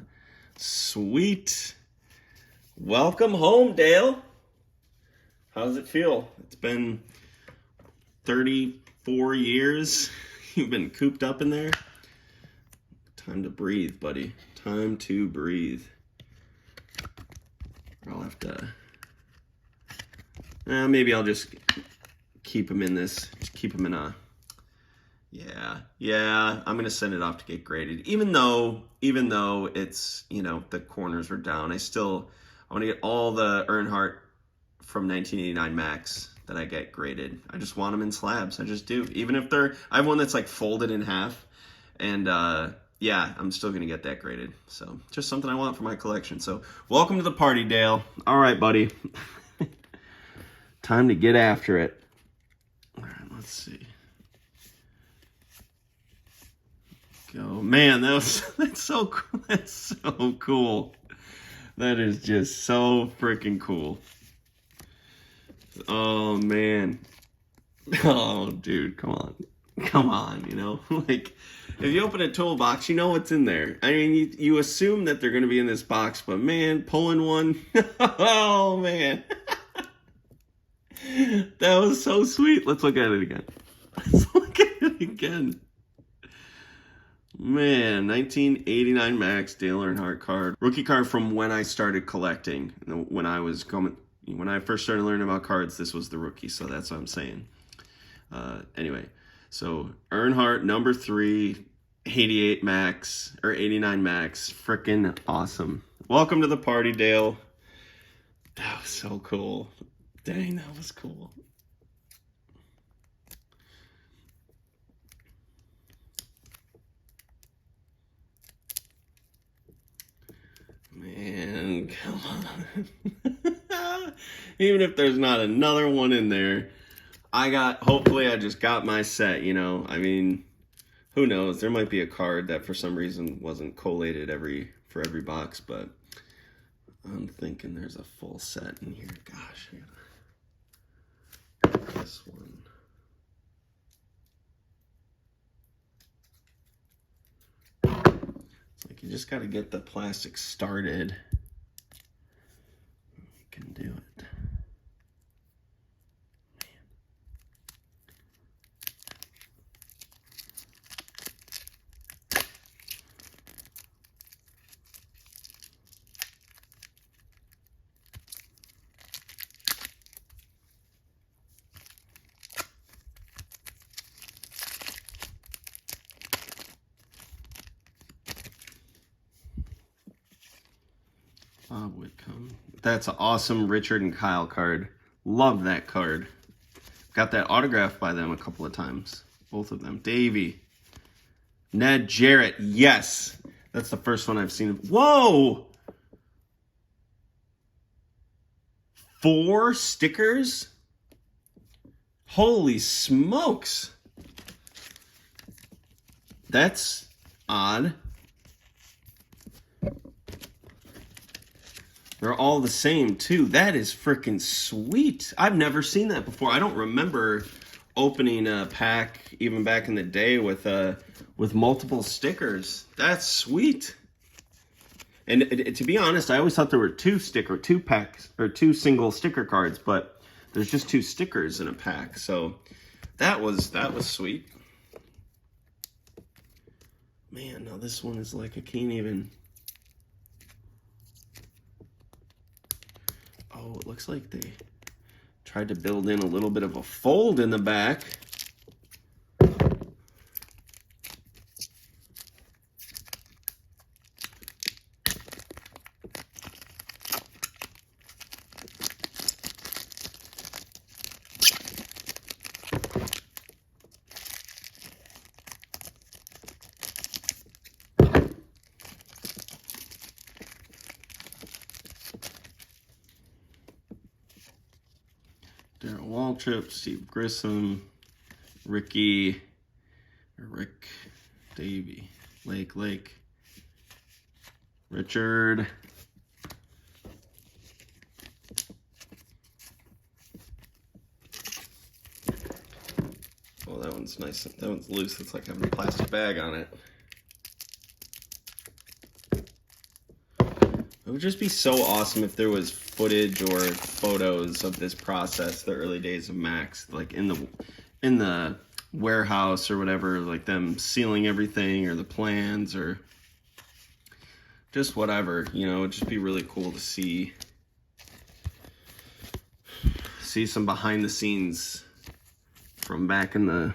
Sweet. Welcome home, Dale. How does it feel? It's been 34 years. You've been cooped up in there. Time to breathe, buddy. Time to breathe. I'll have to... maybe I'll just keep him in this. Just keep him in a... Yeah, I'm going to send it off to get graded. Even though it's, you know, the corners are down, I want to get all the Earnhardt from 1989 MAXX that I get graded. I just want them in slabs. I just do. Even if I have one that's like folded in half. And, yeah, I'm still going to get that graded. So just something I want for my collection. So welcome to the party, Dale. All right, buddy. Time to get after it. All right, let's see. Go. Man, that's so cool. That's so cool. That is just so freaking cool. Oh, man. Oh, dude, come on. Come on, you know? Like, if you open a toolbox, you know what's in there. I mean, you assume that they're going to be in this box, but man, pulling one, oh man. That was so sweet. Let's look at it again. Let's look at it again. Man, 1989 MAXX Dale Earnhardt card. Rookie card from when I started collecting. When I first started learning about cards, this was the rookie, so that's what I'm saying. Anyway, so Earnhardt number 3, 88 MAXX or 89 MAXX, freaking awesome. Welcome to the party, Dale. That was so cool. Dang, that was cool. Man, come on. Even if there's not another one in there, hopefully I just got my set, you know. I mean, who knows? There might be a card that for some reason wasn't collated for every box, but I'm thinking there's a full set in here. Gosh, I gotta this one. It's like you just gotta get the plastic started. You can do it. Bob Whitcomb. That's an awesome Richard and Kyle card. Love that card. Got that autographed by them a couple of times. Both of them. Davey. Ned Jarrett. Yes. That's the first one I've seen. Whoa! 4 stickers? Holy smokes. That's odd. They're all the same, too. That is freaking sweet. I've never seen that before. I don't remember opening a pack, even back in the day, with multiple stickers. That's sweet. And to be honest, I always thought there were 2 packs, or 2 single sticker cards, but there's just 2 stickers in a pack. So that was sweet. Man, now this one is like, I can't even... Oh, it looks like they tried to build in a little bit of a fold in the back. Darryl Waltrip, Steve Grissom, Rick Davey, Lake, Richard. Oh, that one's nice. That one's loose. It's like having a plastic bag on it. It would just be so awesome if there was footage or photos of this process, the early days of MAXX, like in the warehouse or whatever, like them sealing everything or the plans or just whatever, you know. It'd just be really cool to see some behind the scenes from back in the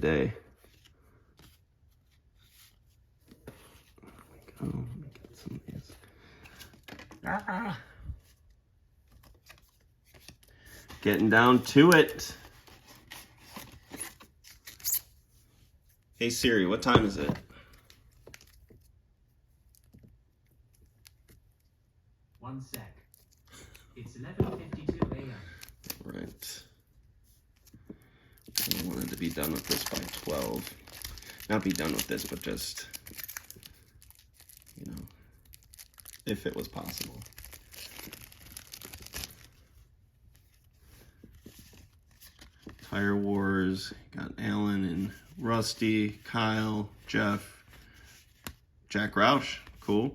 day. There we go. Let me get some of these. Getting down to it. Hey Siri, what time is it? One sec. It's 11:52 a.m. Right. I wanted to be done with this by 12. Not be done with this, but just, you know, if it was possible. Tire Wars, got Alan and Rusty, Kyle, Jeff, Jack Roush, cool.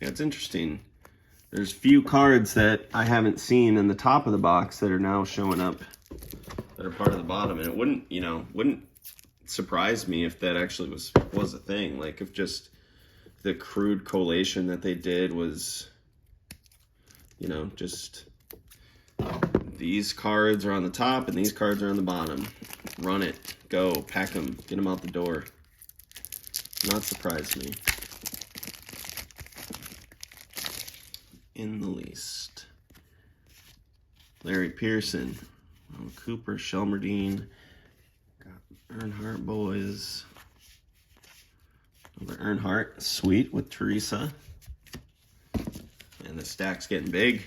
Yeah, it's interesting. There's few cards that I haven't seen in the top of the box that are now showing up that are part of the bottom, and it wouldn't surprise me if that actually was a thing. Like if just the crude collation that they did was, you know, just these cards are on the top and these cards are on the bottom. Run it, go, pack them, get them out the door. Not surprise me in the least. Larry Pearson, Cooper, Shelmerdine, got Earnhardt boys. Another Earnhardt, sweet, with Teresa. And the stack's getting big.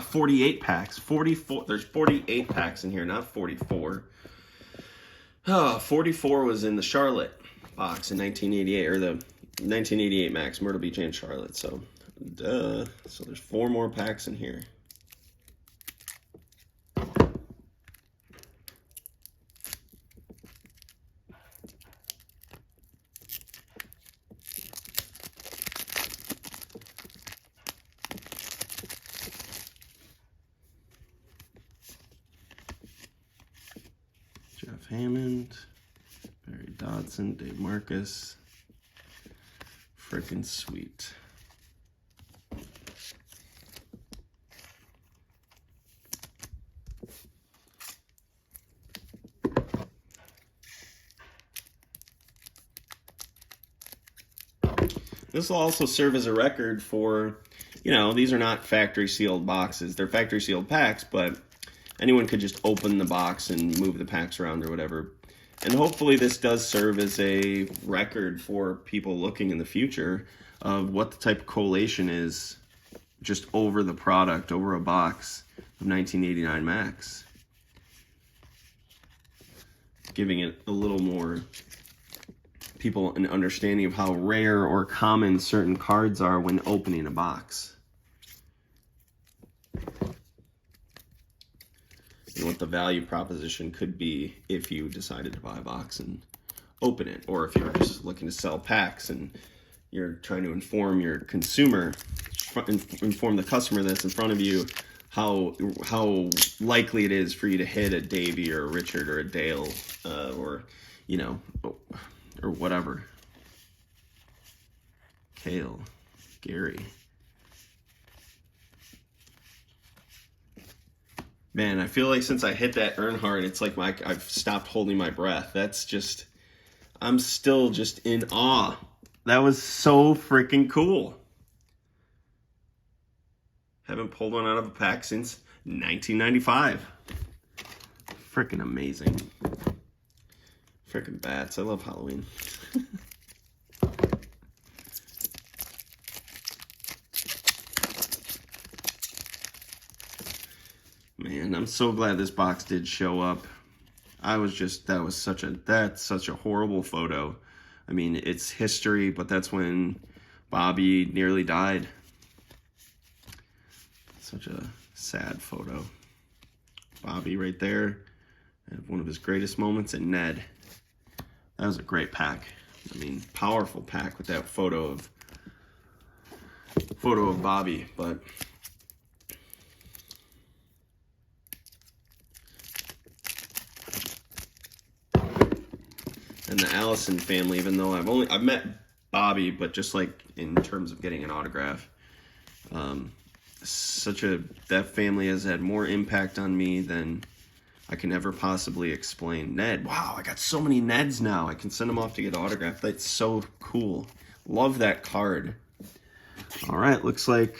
48 packs. 44. There's 48 packs in here, not 44. 44 was in the Charlotte box in 1988, or the 1988 MAXX, Myrtle Beach and Charlotte. So, duh. So there's 4 more packs in here. Jeff Hammond, Barry Dodson, Dave Marcus. Freaking sweet. this will also serve as a record for, you know, these are not factory sealed boxes. They're factory sealed packs, but anyone could just open the box and move the packs around or whatever. And hopefully this does serve as a record for people looking in the future of what the type of collation is just over the product, over a box of 1989 MAXX. Giving it a little more people an understanding of how rare or common certain cards are when opening a box. And what the value proposition could be if you decided to buy a box and open it, or if you're just looking to sell packs and you're trying to inform your consumer, inform the customer that's in front of you how likely it is for you to hit a Davey or a Richard or a Dale, or, you know, or whatever. Kale, Gary. Man, I feel like since I hit that Earnhardt, it's like I've stopped holding my breath. That's just, I'm still just in awe. That was so freaking cool. Haven't pulled one out of a pack since 1995. Freaking amazing. Freaking bats. I love Halloween. Man, I'm so glad this box did show up. That's such a horrible photo. I mean, it's history, but that's when Bobby nearly died. Such a sad photo. Bobby right there, one of his greatest moments, and Ned. That was a great pack. I mean, powerful pack with that photo of Bobby, but and the Allison family, even though I've met Bobby, but just like in terms of getting an autograph, that family has had more impact on me than I can ever possibly explain. Ned, wow, I got so many Neds now. I can send them off to get autographed. That's so cool. Love that card. All right, looks like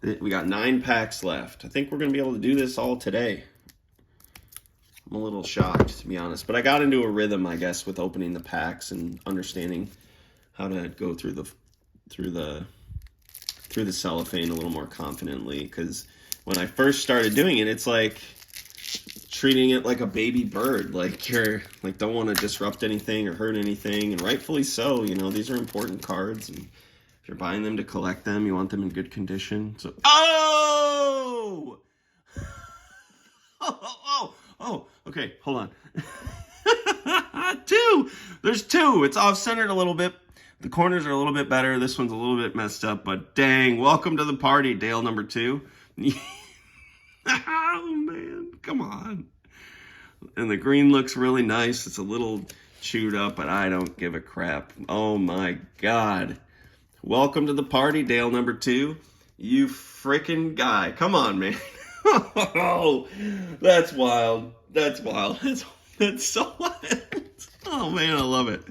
we got 9 packs left. I think we're gonna be able to do this all today. I'm a little shocked, to be honest, but I got into a rhythm, I guess, with opening the packs and understanding how to go through the cellophane a little more confidently, because when I first started doing it, it's like treating it like a baby bird, like you're like don't want to disrupt anything or hurt anything, and rightfully so. You know, these are important cards, and if you're buying them to collect them, you want them in good condition. So oh, okay, hold on. 2, there's 2. It's off-centered a little bit. The corners are a little bit better. This one's a little bit messed up, but dang, welcome to the party, Dale number 2. Oh, man, come on. And the green looks really nice. It's a little chewed up, but I don't give a crap. Oh, my God. Welcome to the party, Dale number 2. You freaking guy. Come on, man. Oh, that's wild. That's wild. That's so wild. Oh, man, I love it.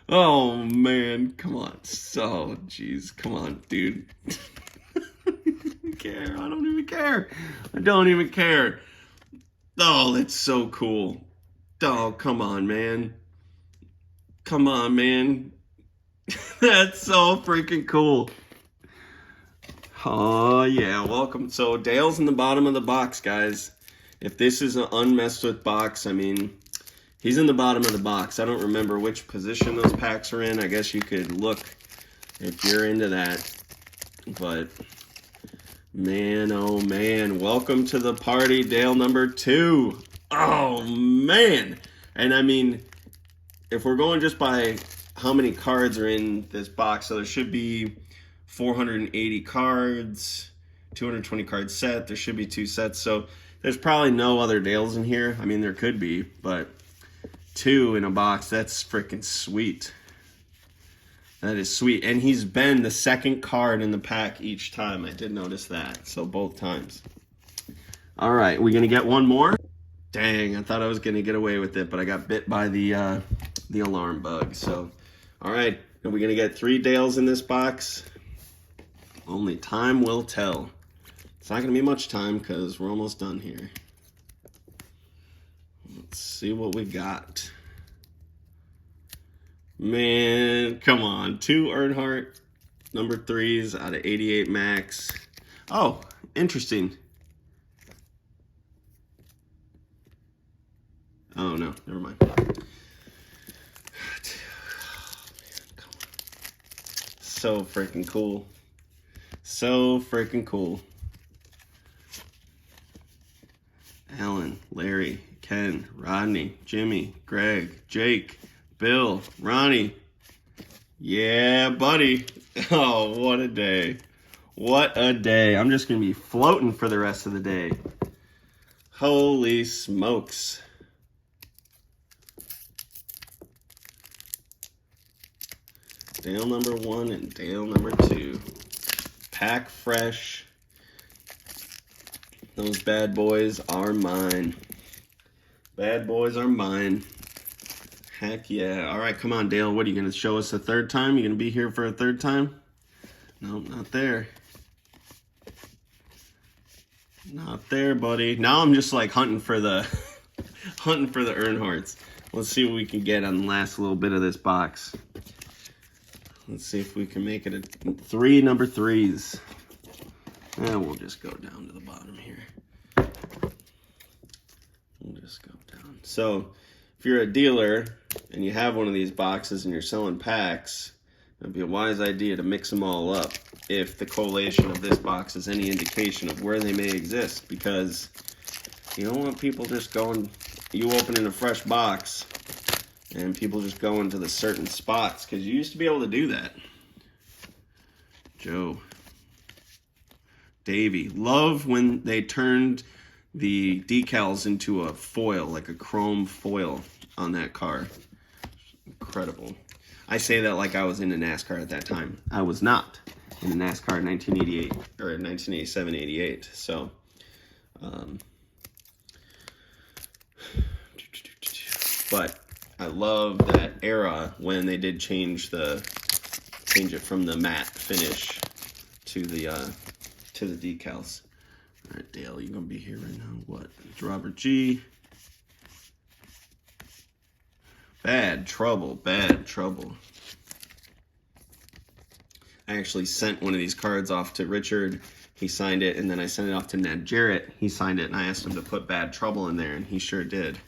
Oh, man, come on. So, jeez, come on, dude. I don't even care. I don't even care. Oh, that's so cool. Oh, come on, man. Come on, man. That's so freaking cool. Oh, yeah, welcome. So, Dale's in the bottom of the box, guys. If this is an unmessed with box, I mean, he's in the bottom of the box. I don't remember which position those packs are in. I guess you could look if you're into that. But, man, oh, man. Welcome to the party, Dale number 2. Oh, man. And, I mean, if we're going just by how many cards are in this box, so there should be 480 cards, 220 card set. There should be 2 sets. So there's probably no other Dales in here. I mean, there could be, but 2 in a box, that's freaking sweet. That is sweet. And he's been the second card in the pack each time. I did notice that. So both times. All right, we gonna get one more? Dang, I thought I was gonna get away with it, but I got bit by the alarm bug. So, all right, Are we gonna get 3 Dales in this box? Only time will tell. It's not gonna be much time because we're almost done here. Let's see what we got. Man, come on. 2 Earnhardt number 3s out of 88 MAXX. Oh, interesting. Oh no, never mind. So freaking cool. So freaking cool. Alan, Larry, Ken, Rodney, Jimmy, Greg, Jake, Bill, Ronnie. Yeah, buddy. Oh, what a day. What a day. I'm just going to be floating for the rest of the day. Holy smokes. Dale number 1 and Dale number 2. Pack fresh. Those bad boys are mine. Bad boys are mine. Heck yeah. All right, come on, Dale. What, are you going to show us a third time? You going to be here for a third time? No, not there. Not there, buddy. Now I'm just like hunting for the hunting for the Earnhardts. Let's see what we can get on the last little bit of this box. Let's see if we can make it a 3 number 3s. And we'll just go down to the bottom here. We'll just go down. So if you're a dealer and you have one of these boxes and you're selling packs, it'd be a wise idea to mix them all up if the collation of this box is any indication of where they may exist, because you don't want people just going, you opening a fresh box and people just going to the certain spots, because you used to be able to do that. Joe. Davey. Love when they turned the decals into a foil, like a chrome foil on that car. Incredible. I say that like I was into NASCAR at that time. I was not in the NASCAR in 1988 or 1987, 88. So, but I love that era when they did change it from the matte finish to the decals. All right, Dale, you gonna be here right now? What? It's Robert G. Bad trouble, bad trouble. I actually sent one of these cards off to Richard. He signed it, and then I sent it off to Ned Jarrett. He signed it, and I asked him to put bad trouble in there, and he sure did.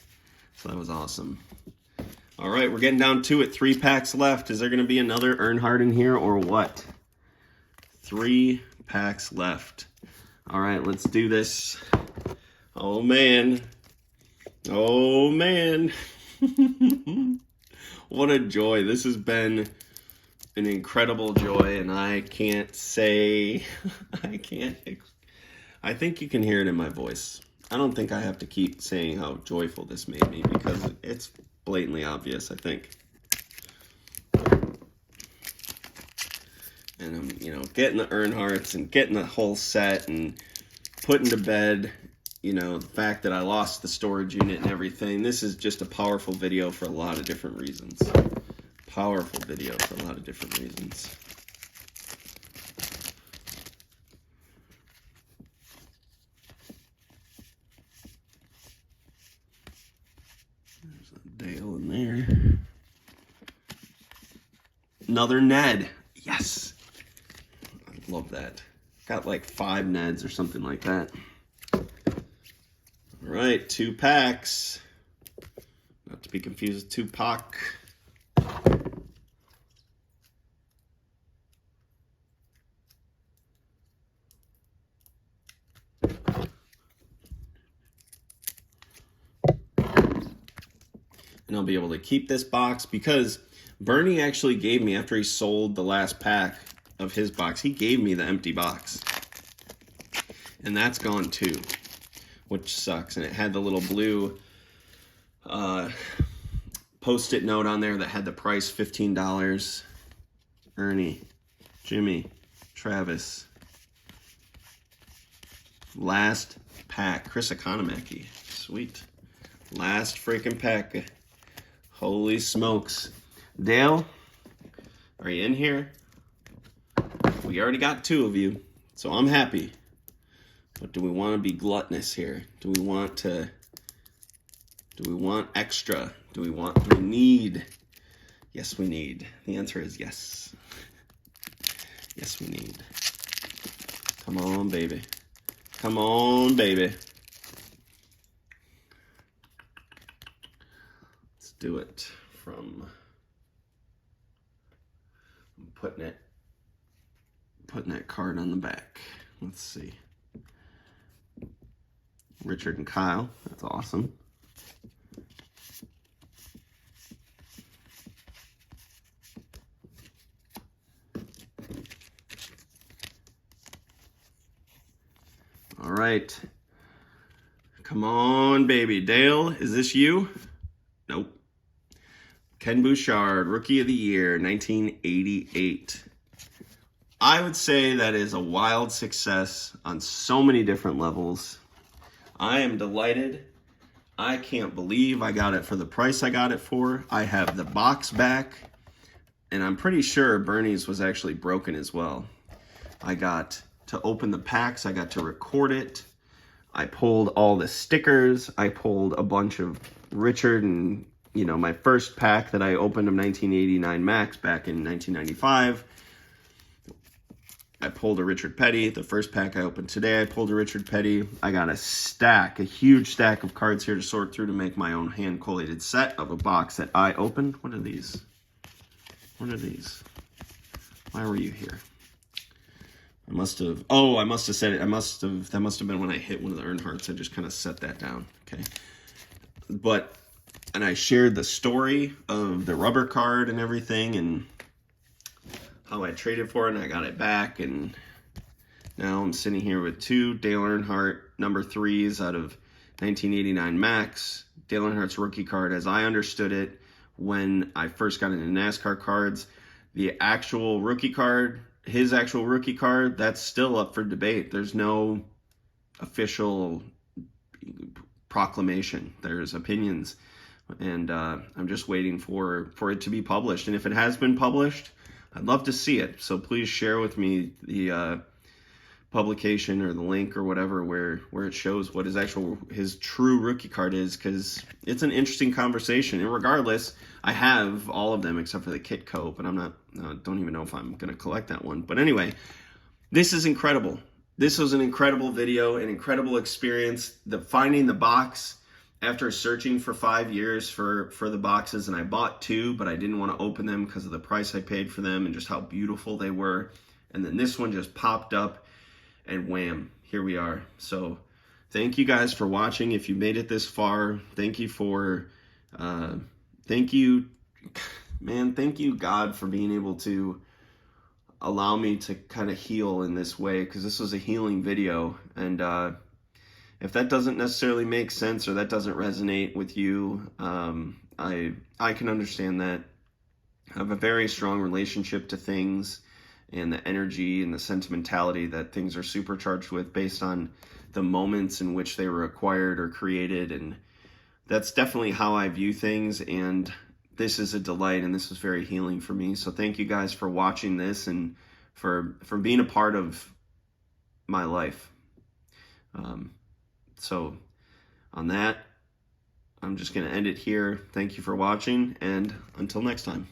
So that was awesome. All right, we're getting down to it. 3 packs left. Is there going to be another Earnhardt in here or what? 3 packs left. All right, let's do this. Oh, man. Oh, man. What a joy. This has been an incredible joy, and I can't say, I think you can hear it in my voice. I don't think I have to keep saying how joyful this made me, because it's blatantly obvious, I think. And I'm, getting the Earnhardts and getting the whole set and putting to bed, the fact that I lost the storage unit and everything. This is just a powerful video for a lot of different reasons. Powerful video for a lot of different reasons. There's a Dale in there. Another Ned. Yes. I love that. Got like 5 Neds or something like that. All right, 2 packs. Not to be confused with Tupac. And I'll be able to keep this box because Bernie actually gave me, after he sold the last pack of his box, he gave me the empty box. And that's gone too, which sucks. And it had the little blue post-it note on there that had the price, $15. Ernie, Jimmy, Travis. Last pack. Chris Economaki. Sweet. Last freaking pack. Holy smokes. Dale, Are you in here? We already got 2 of you, so I'm happy. But do we want to be gluttonous here? Do we want extra? Do we need? Yes, we need. The answer is yes. Yes, we need. Come on, baby. Come on, baby. Let's do it from putting that card on the back. Let's see. Richard and Kyle. That's awesome. All right. Come on, baby. Dale, is this you? Nope. Ken Bouchard, Rookie of the Year, 1988. I would say that is a wild success on so many different levels. I am delighted. I can't believe I got it for the price I got it for. I have the box back, and I'm pretty sure Bernie's was actually broken as well. I got to open the packs. I got to record it. I pulled all the stickers. I pulled a bunch of Richard and, my first pack that I opened of 1989 MAXX back in 1995. I pulled a Richard Petty. The first pack I opened today, I pulled a Richard Petty. I got a huge stack of cards here to sort through to make my own hand-collated set of a box that I opened. What are these? What are these? Why were you here? I must have said it. That must have been when I hit one of the Earnhardts. I just kind of set that down. Okay. And I shared the story of the rubber card and everything and how I traded for it and I got it back. And now I'm sitting here with 2 Dale Earnhardt number 3s out of 1989 MAXX. Dale Earnhardt's rookie card as I understood it when I first got into NASCAR cards. The actual rookie card, his actual rookie card, that's still up for debate. There's no official proclamation. There's opinions. And I'm just waiting for it to be published. And if it has been published, I'd love to see it. So please share with me the publication or the link or whatever where it shows what his true rookie card is, because it's an interesting conversation. And regardless, I have all of them except for the Kitco, but don't even know if I'm going to collect that one. But anyway, this is incredible. This was an incredible video, an incredible experience. Finding the box after searching for 5 years for the boxes, and I bought 2, but I didn't want to open them because of the price I paid for them and just how beautiful they were. And then this one just popped up, and wham, here we are. So thank you guys for watching. If you made it this far, thank you God for being able to allow me to kind of heal in this way, because this was a healing video. And if that doesn't necessarily make sense or that doesn't resonate with you, I can understand that. I have a very strong relationship to things and the energy and the sentimentality that things are supercharged with based on the moments in which they were acquired or created. And that's definitely how I view things. And this is a delight, and this is very healing for me. So thank you guys for watching this and for being a part of my life. So on that, I'm just going to end it here. Thank you for watching, and until next time.